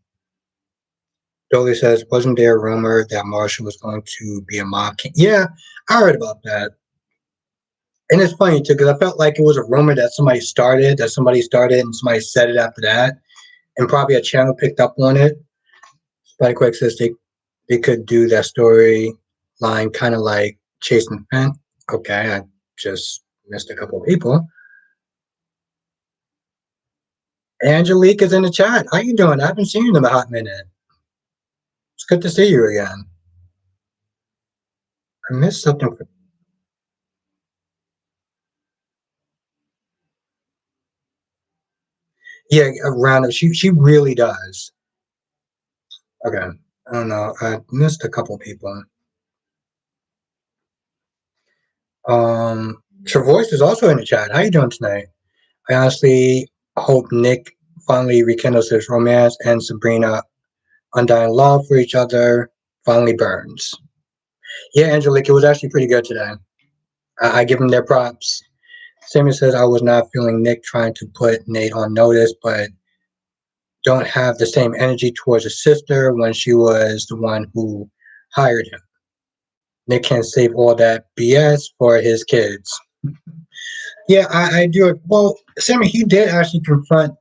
Dolly says, wasn't there a rumor that Marshall was going to be a mob king? Yeah, I heard about that. And it's funny too, because I felt like it was a rumor that somebody started and somebody said it after that. And probably a channel picked up on it. Spike Quick says they could do that story line kind of like Chase and Fent. Okay, I just missed a couple of people. Angelique is in the chat. How you doing? I haven't seen you in a hot minute. It's good to see you again. I missed something. Yeah, around she really does. Okay, I don't know. I missed a couple people. Travois is also in the chat. How you doing tonight? I honestly hope Nick finally rekindles his romance and Sabrina undying love for each other finally burns. Yeah, Angelique, it was actually pretty good today. I give them their props. Samuel says I was not feeling Nick trying to put Nate on notice, but don't have the same energy towards his sister when she was the one who hired him. Nick can save all that BS for his kids. Yeah, I do. Well, Sammy, he did actually confront.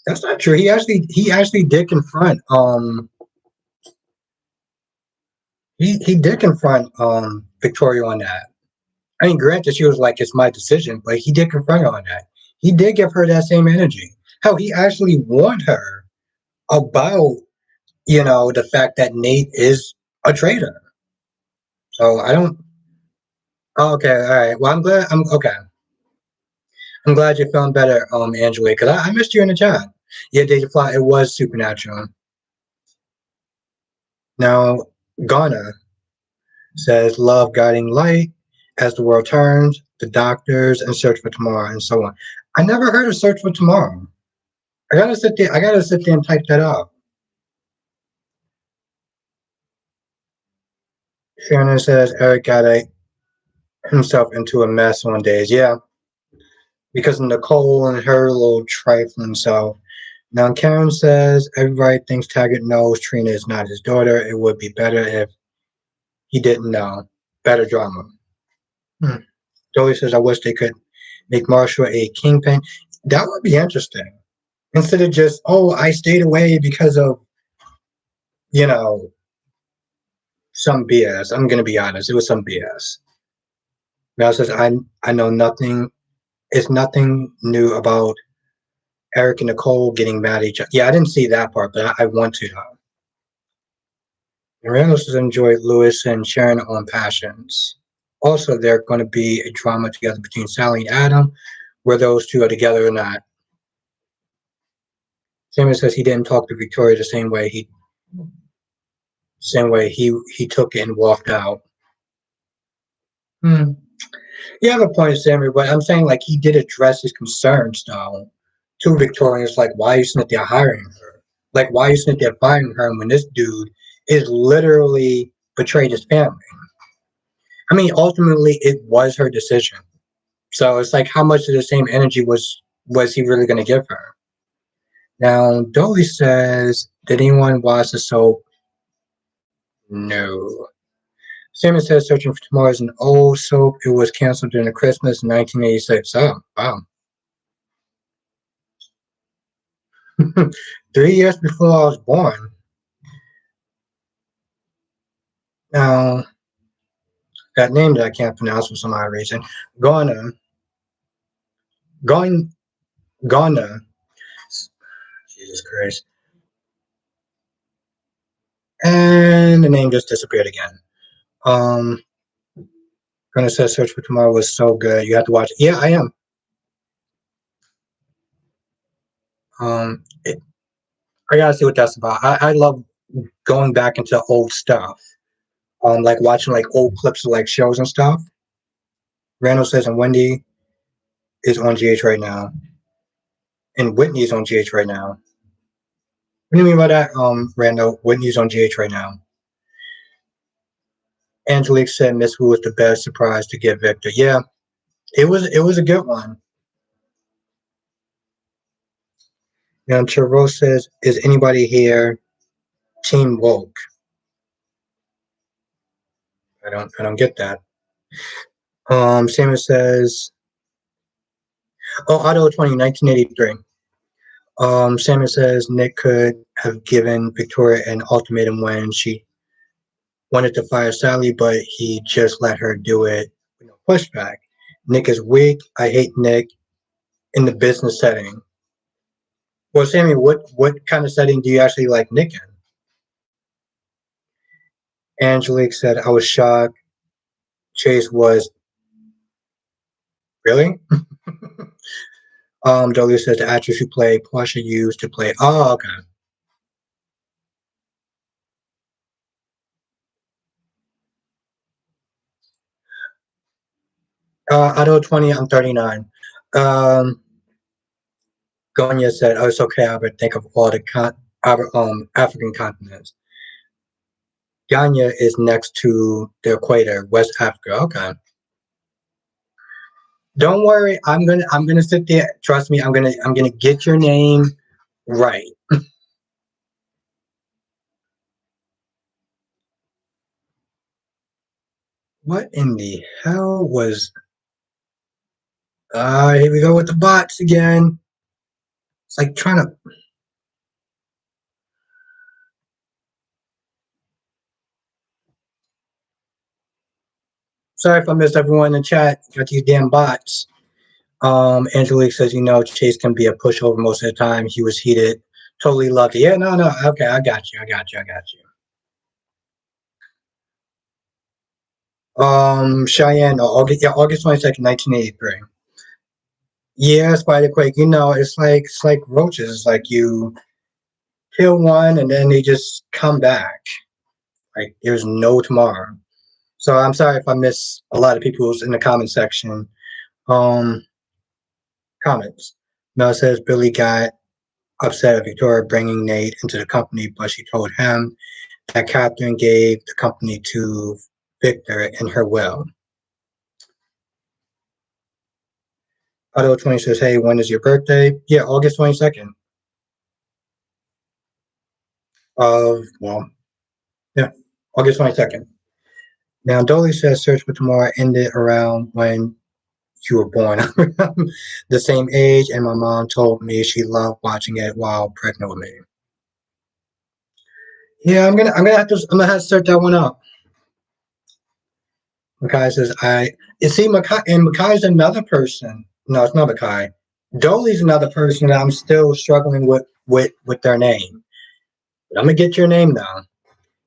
That's not true. He actually did confront. He did confront Victoria on that. I mean, granted, she was like, "It's my decision," but he did confront her on that. He did give her that same energy. How he actually warned her about the fact that Nate is a traitor. So I don't. Oh, okay, all right. Well, I'm glad. I'm okay. I'm glad you're feeling better, Angela, because I missed you in the chat. Yeah, Deja Fly, it was supernatural. Now, Ghana says, love guiding light as the world turns, the doctors, and search for tomorrow, and so on. I never heard of search for tomorrow. I gotta sit there and type that out. Shannon says Eric got himself into a mess one day. Yeah, because of Nicole and her little trifling self. Now Karen says everybody thinks Taggart knows Trina is not his daughter. It would be better if he didn't know. Better drama. Hmm. Joey says I wish they could make Marshall a kingpin. That would be interesting. Instead of just, oh, I stayed away because of, you know, some BS. I'm gonna be honest, it was some BS. Now it says I know nothing. It's nothing new about Eric and Nicole getting mad at each other. Yeah, I didn't see that part, but I want to know. Miranda says enjoyed Lewis and Sharon on Passions. Also, they're going to be a drama together between Sally and Adam, where those two are together or not. Samuel says he didn't talk to Victoria the same way he took it and walked out. Hmm. You have a point, Samuel, but I'm saying like he did address his concerns though to Victoria. It's like why are you sitting there hiring her? Like why are you sitting there firing her when this dude is literally betrayed his family? I mean, ultimately it was her decision. So it's like how much of the same energy was he really going to give her? Now Dolly says, did anyone watch the soap? No. Simon says Searching for Tomorrow is an old soap. It was canceled during the Christmas in 1986. Oh, wow. 3 years before I was born. Now, that name that I can't pronounce for some odd reason. Ghana. Ghana. Ghana. Jesus Christ. And the name just disappeared again. Um, Gonna say Search for Tomorrow was so good. You have to watch it. Yeah, I am. I gotta see what that's about. I love going back into old stuff. Like watching like old clips of like shows and stuff. Randall says, and Wendy is on GH right now, and Whitney's on GH right now. What do you mean by that, Randall? Whitney's on GH right now. Angelique said Miss Wu was the best surprise to get Victor. Yeah, it was a good one. Now Chavo says, is anybody here Team Woke? I don't get that. Samuel says, oh, Auto 20, 1983. Samuel says Nick could have given Victoria an ultimatum when she wanted to fire Sally, but he just let her do it with no pushback. Nick is weak. I hate Nick in the business setting. Well, Sammy, what kind of setting do you actually like Nick in? Angelique said, I was shocked. Chase was really? Dolia says the actress who played Portia used to play. Oh, okay. Auto 20, I'm 39. Um, Gonya said, oh, it's okay, Albert. Think of all the African continents. Ghana is next to the equator, West Africa. Okay. Don't worry, I'm gonna sit there. Trust me, I'm gonna get your name right. What in the hell was Here we go with the bots again. It's like trying to. Sorry if I missed everyone in the chat. Got these damn bots. Angelique says, Chase can be a pushover most of the time. He was heated. Totally lucky. Yeah, no, no. Okay, I got you. I got you. I got you. Cheyenne, August 22nd, 1983. Yeah, Spider-Quake. It's like roaches. It's like you kill one and then they just come back. Like there's no tomorrow. So I'm sorry if I miss a lot of people's in the comment section. Um, Comments. Mel says Billy got upset at Victoria bringing Nate into the company, but she told him that Catherine gave the company to Victor in her will. Otto 20 says, hey, when is your birthday? Yeah, August 22nd. Well, yeah, August 22nd. Now, Dolly says search for tomorrow ended around when you were born. The same age, and my mom told me she loved watching it while pregnant with me. Yeah, I'm gonna have to search that one up. Makai says you see Makai, and Makai's another person. No, it's not Makai. Dolly's another person that I'm still struggling with their name. But I'm gonna get your name now.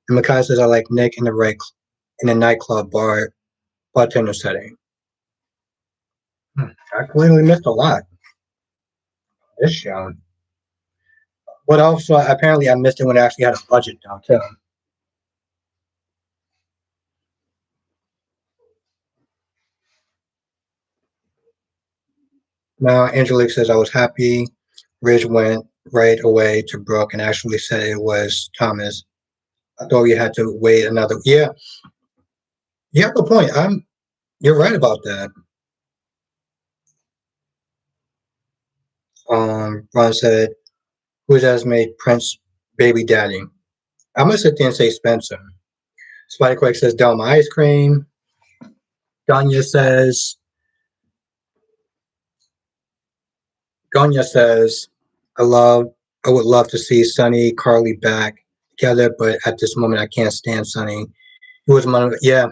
And Makai says I like Nick in a nightclub bartender setting. I clearly missed a lot this show. But also apparently I missed it when I actually had a budget though too. Now Angelique says I was happy. Ridge went right away to Brooke and actually said it was Thomas. I thought you had to wait another. Yeah, you have a point. You're right about that. Ron said, "Who's Esme Prince baby daddy?" I'm gonna sit there and say Spencer. Spiderquake says, "Delma ice cream." Ganya says, Ganya says, "I love. I would love to see Sunny, Carly back together, but at this moment, I can't stand Sunny. He was one of yeah,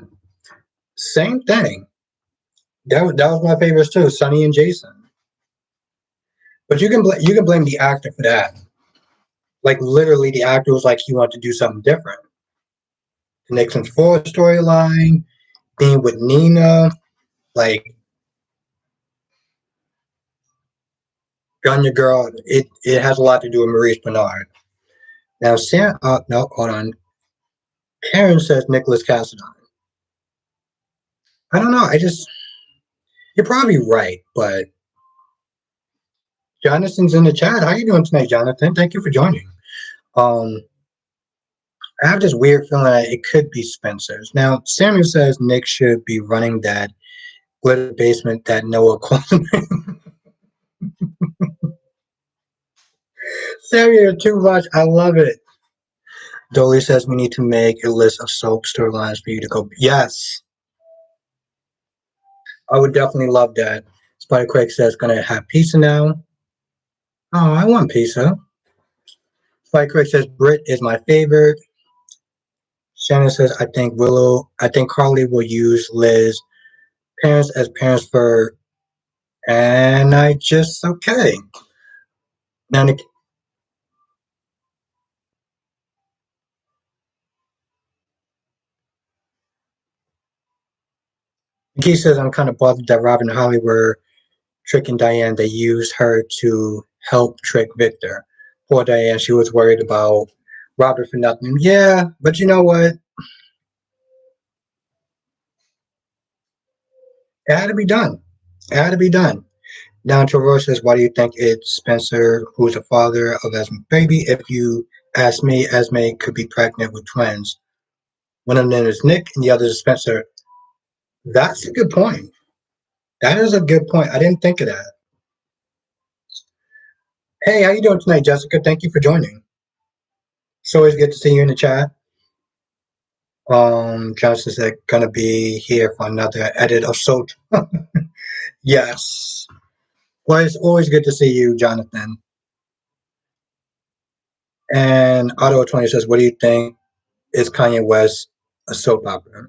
same thing. That was my favorites too, Sunny and Jason. But you can blame the actor for that. Like literally, the actor was like he wanted to do something different. The Nixon's Four storyline, being with Nina, like Gun Your Girl, it has a lot to do with Maurice Bernard. Now, Sam, no, hold on. Karen says Nicholas Cassadine. I don't know. You're probably right, but Jonathan's in the chat. How you doing tonight, Jonathan? Thank you for joining. Um, I have this weird feeling that it could be Spencer's. Now, Samuel says Nick should be running that glitter basement that Noah called him. Samuel, too much. I love it. Dolly says we need to make a list of soap storylines for you to go. Yes, I would definitely love that. Spider Craig says gonna have pizza now. Oh, I want pizza. Spider Craig says Brit is my favorite. Shannon says I think Carly will use Liz parents as parents for, and I just okay. Now Nikki says I'm kind of bothered that Robin and Holly were tricking Diane. They used her to help trick Victor. Poor Diane, she was worried about Robert for nothing. Yeah, but you know what? It had to be done. It had to be done. Now, Trevor says, why do you think it's Spencer who's the father of Esme's baby? If you ask me, Esme could be pregnant with twins. One of them is Nick and the other is Spencer. That's a good point. That is a good point. I didn't think of that. Hey, how you doing tonight, Jessica? Thank you for joining. It's always good to see you in the chat. Johnson said, gonna be here for another edit of so. Yes. Well, it's always good to see you, Jonathan. And Otto 20 says, what do you think? Is Kanye West a soap opera?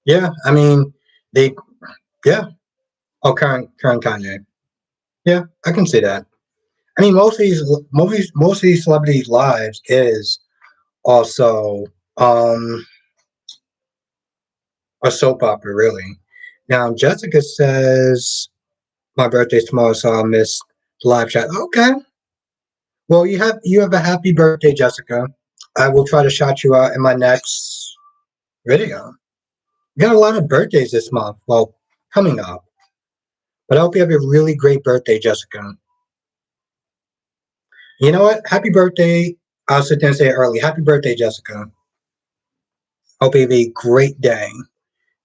Yeah, I mean, they, yeah. Oh, current Kanye. Yeah, I can see that. I mean, most of these movies, most of these celebrities' lives is also a soap opera, really. Now, Jessica says my birthday's tomorrow, so I'll miss the live chat. Okay. Well, you have a happy birthday, Jessica. I will try to shout you out in my next video. We got a lot of birthdays this month. Well, coming up. But I hope you have a really great birthday, Jessica. You know what? Happy birthday. I'll sit there and say it early. Happy birthday, Jessica. Hope you have a great day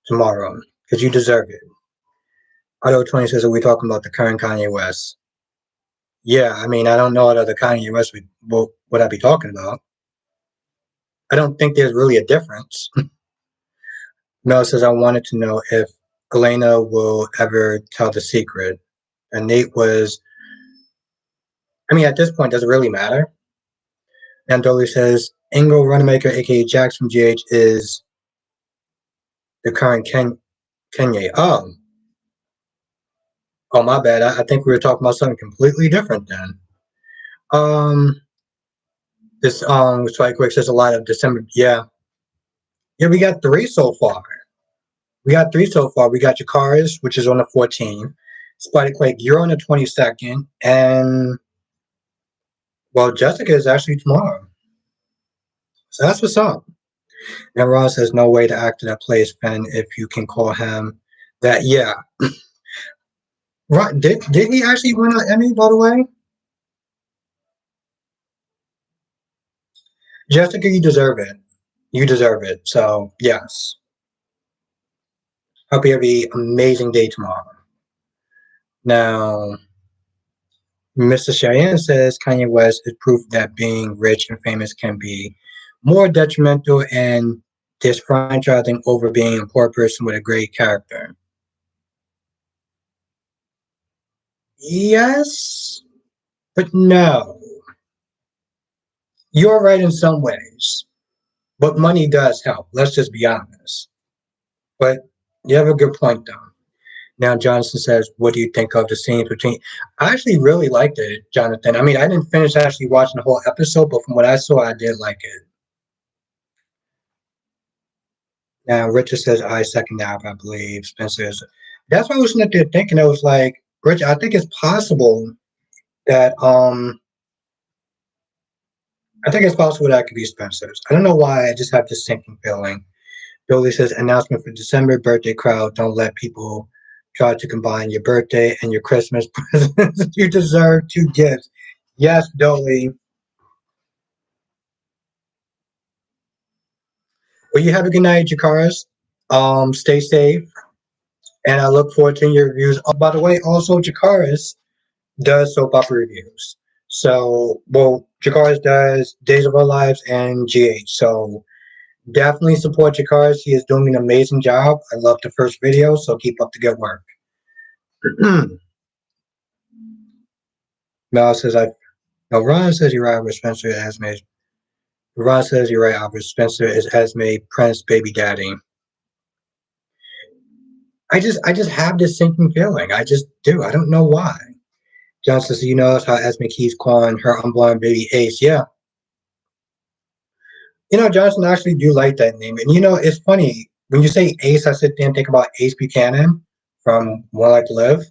tomorrow because you deserve it. Auto 20 says, are we talking about the current Kanye West? Yeah, I mean, I don't know what other Kanye West would I be talking about. I don't think there's really a difference. Mel says, I wanted to know if Elena will ever tell the secret. And Nate was, I mean, at this point, does it really matter? And Dolly says, Ingo Runamaker, aka Jax from GH, is the current Kanye. Oh, my bad. I think we were talking about something completely different then. Um, this Spike Quick says a lot of December. Yeah, yeah, we got three so far. We got three so far. We got Jakari's, which is on the 14th. Spidey Quake, you're on the 22nd, and well, Jessica is actually tomorrow. So that's what's up. And Ross says no way to act that plays Finn if you can call him that. Yeah, right. Did he actually win an Emmy? By the way, Jessica, you deserve it. You deserve it. So yes. Hope you have an amazing day tomorrow. Now, Mr. Cheyenne says Kanye West is proof that being rich and famous can be more detrimental and disfranchising over being a poor person with a great character. Yes, but no. You're right in some ways, but money does help. Let's just be honest. But you have a good point, though. Now, Jonathan says, what do you think of the scenes between? I actually really liked it, Jonathan. I mean, I didn't finish actually watching the whole episode, but from what I saw, I did like it. Now, Richard says, I second that, I believe. Spencer says, that's what I was sitting there thinking. I was like, Richard, I think it's possible that, I think it's possible that could be Spencer's. I don't know why, I just have this sinking feeling. Dolly says, announcement for December birthday crowd. Don't let people try to combine your birthday and your Christmas presents. You deserve two gifts. Yes, Dolly. Well, you have a good night, Jakaris. Stay safe, and I look forward to your reviews. Oh, by the way, also Jakaris does soap opera reviews. So, well, Jakaris does Days of Our Lives and GH. So, definitely support Jakaris. He is doing an amazing job. I love the first video, so keep up the good work. Mel says, I. No, Ron says you're right with Spencer Esme. Ron says you're right, Albert Spencer is Esme Prince baby daddy. I just have this sinking feeling. I just do. I don't know why. John says, you know how Esme keeps calling her unborn baby Ace. Yeah. Johnson actually do like that name. And it's funny. When you say Ace, I sit there and think about Ace Buchanan from More Like to Live.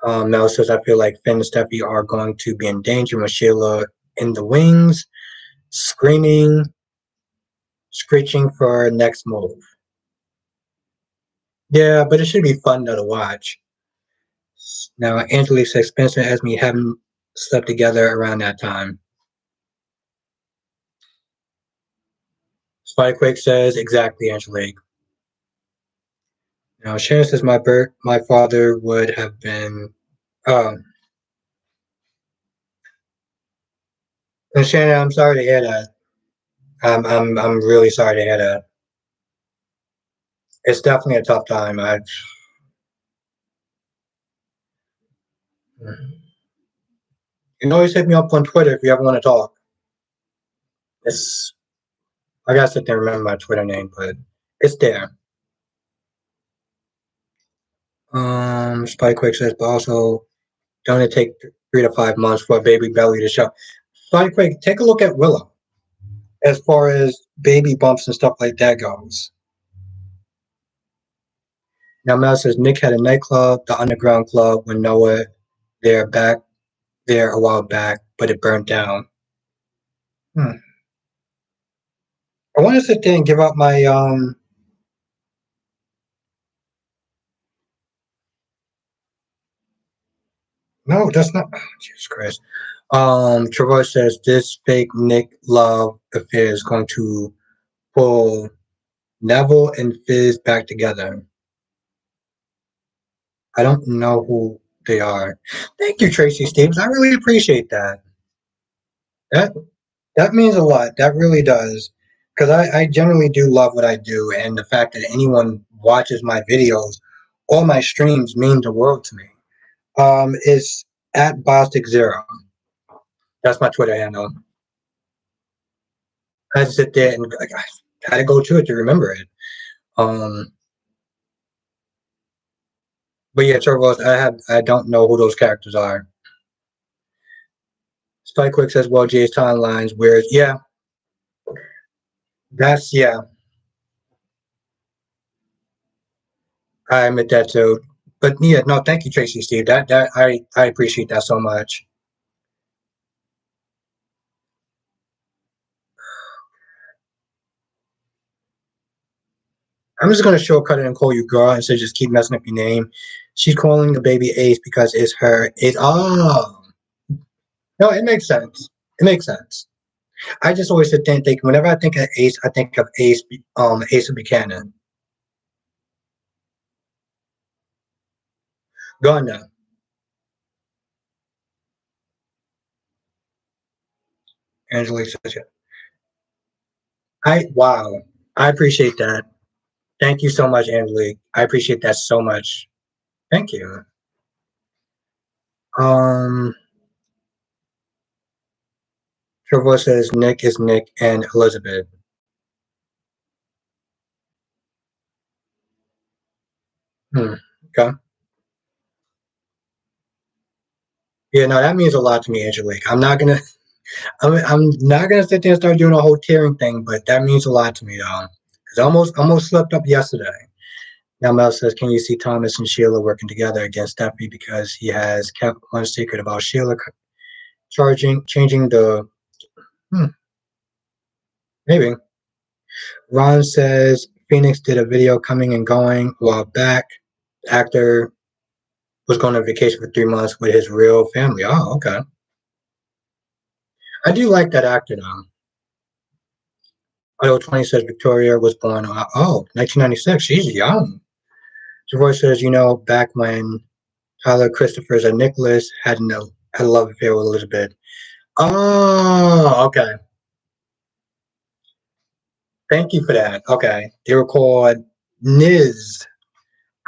Mel says, I feel like Finn and Steffi are going to be in danger with Sheila in the wings, screaming, screeching for next move. Yeah, but it should be fun though to watch. Now, Angelique says Spencer and Esme haven't slept together around that time. Spikequake says, exactly, Angelique. Now, Sharon says, my father would have been, um, and Shannon, I'm sorry to hear that. I'm really sorry to hear that. It's definitely a tough time. I You can always hit me up on Twitter if you ever want to talk. It's I gotta sit there and remember my Twitter name, but it's there. Spike Quick says, but also don't it take 3 to 5 months for a baby belly to show? Spike Quick, take a look at Willow as far as baby bumps and stuff like that goes. Now Mel says Nick had a nightclub, the Underground Club, when Noah they're back there a while back, but it burnt down. Hmm. I want to sit there and give out my No, that's not. Oh, Jesus Christ. Trevor says this fake Nick Love affair is going to pull Neville and Fizz back together. I don't know who they are. Thank you, Tracy Stevens. I really appreciate that. That that means a lot. That really does. Because I generally do love what I do, and the fact that anyone watches my videos or my streams mean the world to me. It's at Bostic Zero. That's my Twitter handle. I had to sit there and like, I had to go to it to remember it. Um, but yeah, Turbo, I don't know who those characters are. Spike Quick says, well, Jay's timelines, whereas yeah, that's yeah, I admit that too. But yeah, no, thank you, Tracy Steve. That I appreciate that so much. I'm just gonna shortcut it and call you girl instead of just keep messing up your name. She's calling the baby Ace because it's her. It oh no, it makes sense. It makes sense. I just always sit there and think whenever I think of Ace, I think of Ace Buchanan. Gone now. Angelique says, yeah. Wow. I appreciate that. Thank you so much, Angelique. I appreciate that so much. Thank you. Um, Trevor says Nick is Nick and Elizabeth. Hmm. Okay. Yeah, no, that means a lot to me, Angelique. I'm not gonna sit there and start doing a whole tearing thing, but that means a lot to me, though. Cause I almost slipped up yesterday. Now Mel says, can you see Thomas and Sheila working together against Stephanie because he has kept one secret about Sheila changing the hmm, maybe. Ron says Phoenix did a video coming and going a while back. The actor was going on vacation for 3 months with his real family. Oh, okay. I do like that actor though. Auto 20 says Victoria was born, 1996. She's young. Savoy says, back when Tyler Christophers and Nicholas had a love affair with Elizabeth. Oh, okay. Thank you for that. Okay. They were called Niz.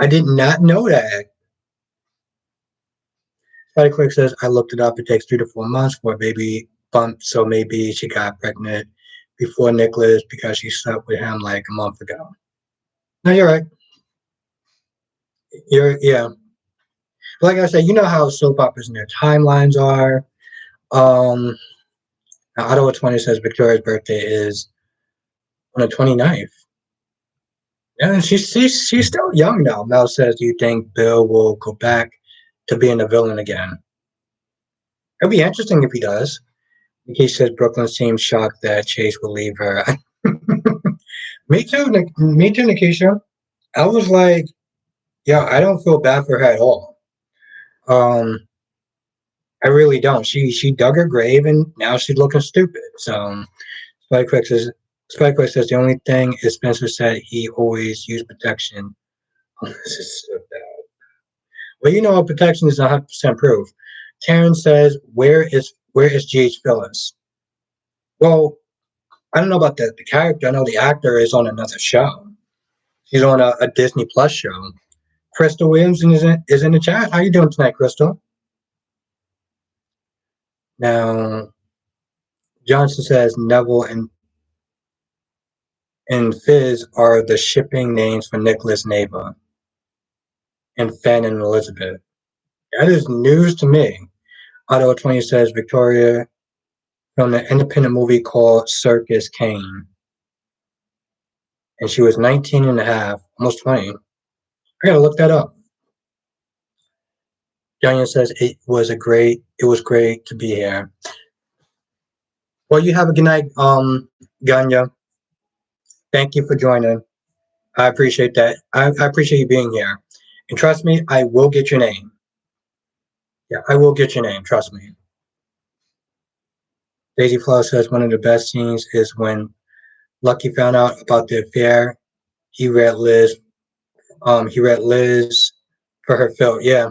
I did not know that. Spotty Quick says, I looked it up. It takes 3 to 4 months for a baby bump, so maybe she got pregnant before Nicholas because she slept with him like a month ago. No, you're right. Yeah. Like I said, you know how soap operas and their timelines are. Um, Ottawa 20 says Victoria's birthday is on the 29th. Yeah, she's still young now. Mel says, do you think Bill will go back to being a villain again? It'll be interesting if he does. He says Brooklyn seems shocked that Chase will leave her. Me too, me too, Nikisha. I was like, yeah, I don't feel bad for her at all. Um, I really don't. She dug her grave and now she's looking stupid. So Spikequick says Spikequick says the only thing is Spencer said he always used protection. Oh, this is so bad. Well, protection is 100% proof. Karen says, where is GH Phyllis? Well, I don't know about the character. I know the actor is on another show. He's on a Disney Plus show. Crystal Williams is in the chat. How you doing tonight, Crystal? Now, Johnson says Neville and Fizz are the shipping names for Nicholas and Ava, and Fenn and Elizabeth. That is news to me. Otto 20 says Victoria filmed an independent movie called Circus Kane, and she was 19 and a half, almost 20. I gotta look that up. Daniel says it was great to be here. Well, you have a good night, Ganya. Thank you for joining. I appreciate that. I appreciate you being here. And trust me, I will get your name. Yeah, I will get your name. Trust me. Daisy Flower says one of the best scenes is when Lucky found out about the affair. He read Liz. He read Liz for her fill. Yeah.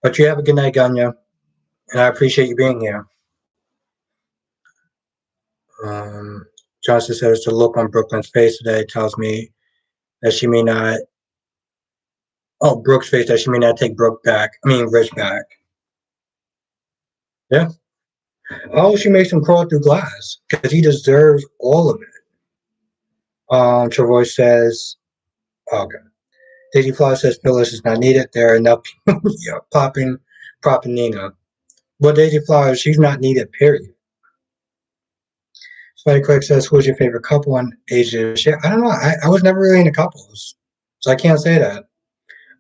But you have a good night, Ganya, and I appreciate you being here. Um, Johnson says the look on Brooklyn's face today tells me that she may not. Oh, Brooke's face that she may not take Brooke back. I mean, Rich back. Yeah. Oh, she makes him crawl through glass because he deserves all of it. Travoy says, oh, okay. Daisy Flower says Phyllis is not needed. There are enough people propping Nina. Well, Daisy Flowers, she's not needed, period. Spike Quick says, who's your favorite couple on Age of Shit? I don't know. I was never really into couples, so I can't say that.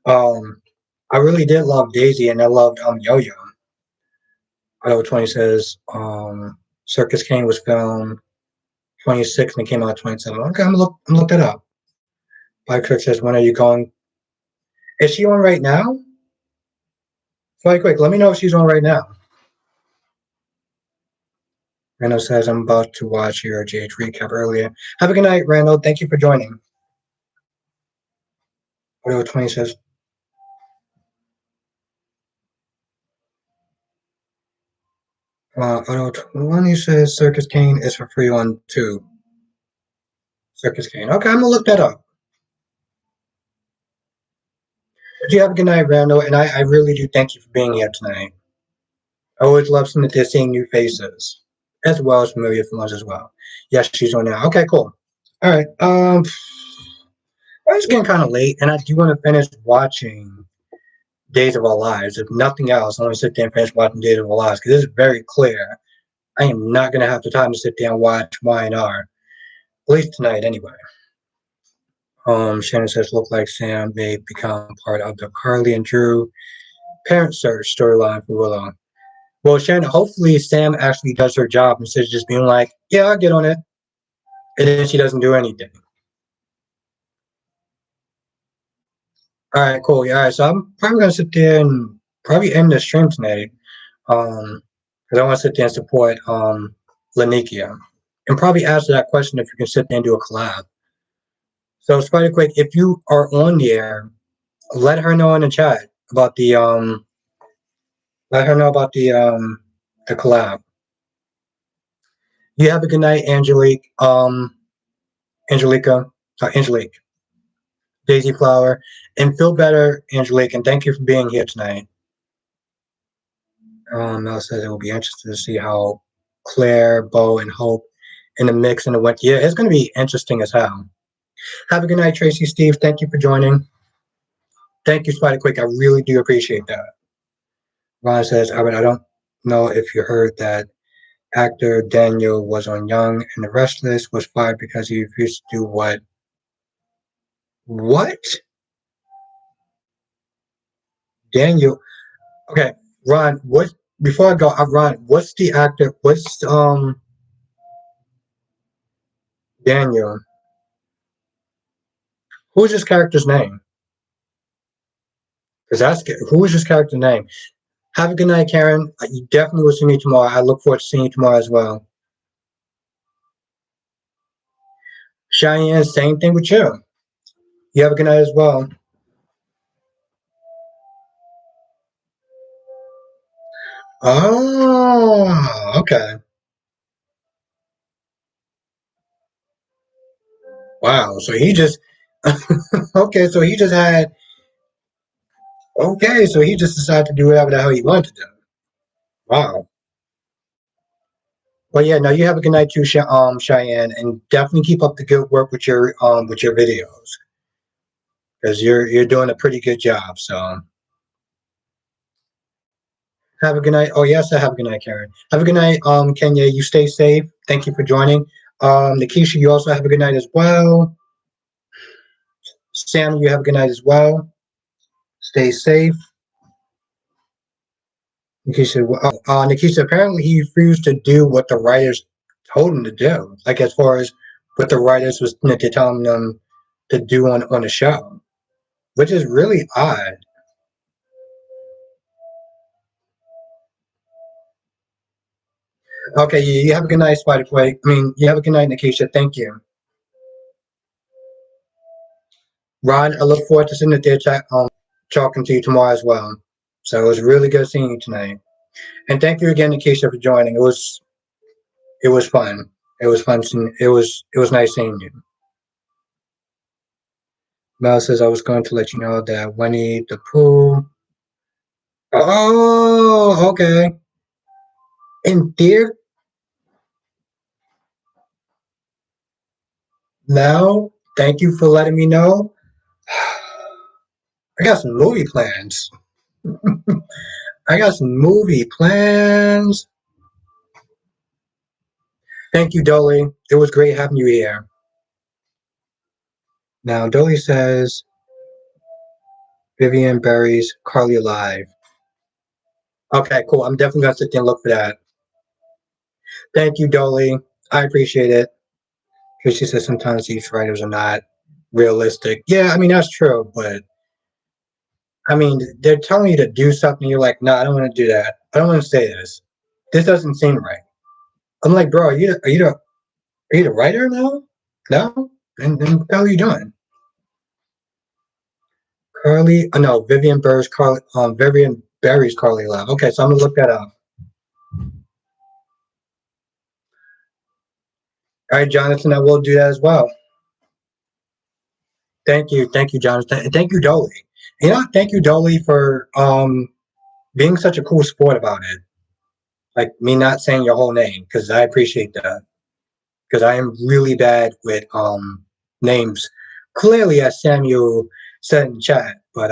Um, I really did love Daisy, and I loved Yo-Yo. Idaho 20 says, Circus King was filmed 26 and it came out 27. Okay, I'm look that up. Spike Quick says, when are you going? Is she on right now? Spike Quick, let me know if she's on right now. Randall says, I'm about to watch your GH recap earlier. Have a good night, Randall. Thank you for joining. Audio 20 says, Audio 20 says Circus Kane is for free on 2. Circus Kane. Okay, I'm going to look that up. But you have a good night, Randall, and I really do thank you for being here tonight. I always love seeing new faces, as well as familiar ones as well. Yes, she's on now. Okay, cool. All right. It's getting kind of late, and I do want to finish watching Days of Our Lives. If nothing else, I want to sit there and finish watching Days of Our Lives because it's very clear. I am not going to have the time to sit there and watch Y&R, at least tonight anyway. Shannon says, look like Sam may become part of the Carly and Drew parent search storyline for Willow. Well, Shannon, hopefully Sam actually does her job instead of just being like, yeah, I'll get on it. And then she doesn't do anything. All right, cool. Yeah, all right, so I'm probably going to sit there and probably end the stream tonight. Because I want to sit there and support Lanikia. And probably answer that question if you can sit there and do a collab. So, Spider Quick, if you are on there, let her know in the chat about the the collab. You have a good night, Angelique. Angelique, Daisy Flower, and feel better, Angelique. And thank you for being here tonight. Mel says it will be interesting to see how Claire, Bo, and Hope in the mix in the winter. Yeah, it's going to be interesting as hell. Have a good night, Tracy. Steve, thank you for joining. Thank you, Spider Quick. I really do appreciate that. Ron says, I don't know if you heard that actor Daniel was on Young and the Restless was fired because he refused to do what? What? Daniel. Okay, Ron, what before I go, Ron, what's the actor what's Daniel? Who's his character's name? Because that's who is his character's name? Have a good night, Karen. You definitely will see me tomorrow. I look forward to seeing you tomorrow as well. Cheyenne, same thing with you. You have a good night as well. Oh, okay. Wow. So he just okay. So he just had okay. So he just decided to do whatever the hell he wanted to do. Wow. Well, yeah. No, you have a good night too, Cheyenne, and definitely keep up the good work with your videos because you're doing a pretty good job. So have a good night. Oh yes, I have a good night, Karen. Have a good night, Kenya. You stay safe. Thank you for joining. Nikisha, you also have a good night as well. Sam, you have a good night as well. Stay safe. Nikisha, apparently he refused to do what the writers told him to do. Like as far as what the writers was telling them to do on the show, which is really odd. Okay, you have a good night, Spider Quake. I mean, you have a good night, Nikisha. Thank you. Ron, I look forward to sitting there talking to you tomorrow as well. So it was really good seeing you tonight. And thank you again, Nikisha, for joining. It was fun. It was fun. It was nice seeing you. Mel says I was going to let you know that Winnie the Pooh. Oh, okay. In theater now. Thank you for letting me know. I got some movie plans. I got some movie plans. Thank you, Dolly. It was great having you here. Now, Dolly says Vivian buries Carly alive. Okay, cool. I'm definitely gonna sit there and look for that. Thank you, Dolly. I appreciate it. Because she says sometimes these writers are not realistic. Yeah, I mean that's true, but I mean they're telling you to do something. You're like, no, I don't want to do that. I don't want to say this. This doesn't seem right. I'm like, bro, are you the writer now? No, and what the hell are you doing? Carly, no, Vivian buries Carly alive. Okay, so I'm gonna look that up. All right, Jonathan, I will do that as well. Thank you, Jonathan, and thank you, Dolly. You know, thank you, Dolly, for being such a cool sport about it. Like me not saying your whole name because I appreciate that because I am really bad with names. Clearly, as Samuel said in chat, but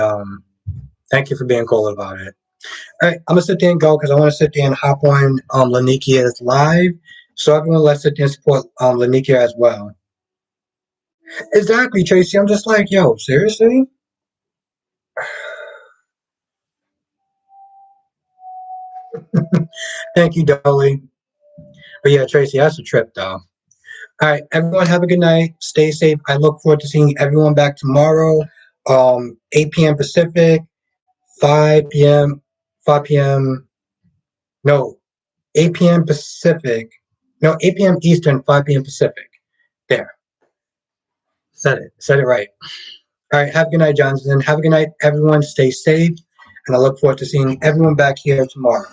thank you for being cool about it. All right, I'm gonna sit there and go because I want to sit there and hop on Lanikia's live. So everyone, let's sit there and support Lanikia as well. Exactly, Tracy. I'm just like, yo, seriously? Thank you, Dolly. But yeah, Tracy, that's a trip, though. All right, everyone, have a good night. Stay safe. I look forward to seeing everyone back tomorrow, 8 p.m. Pacific, 5 p.m. 5 p.m. No, 8 p.m. Pacific. No, 8 p.m. Eastern, 5 p.m. Pacific. There, said it right. All right, have a good night, Johnson. Have a good night, everyone. Stay safe, and I look forward to seeing everyone back here tomorrow.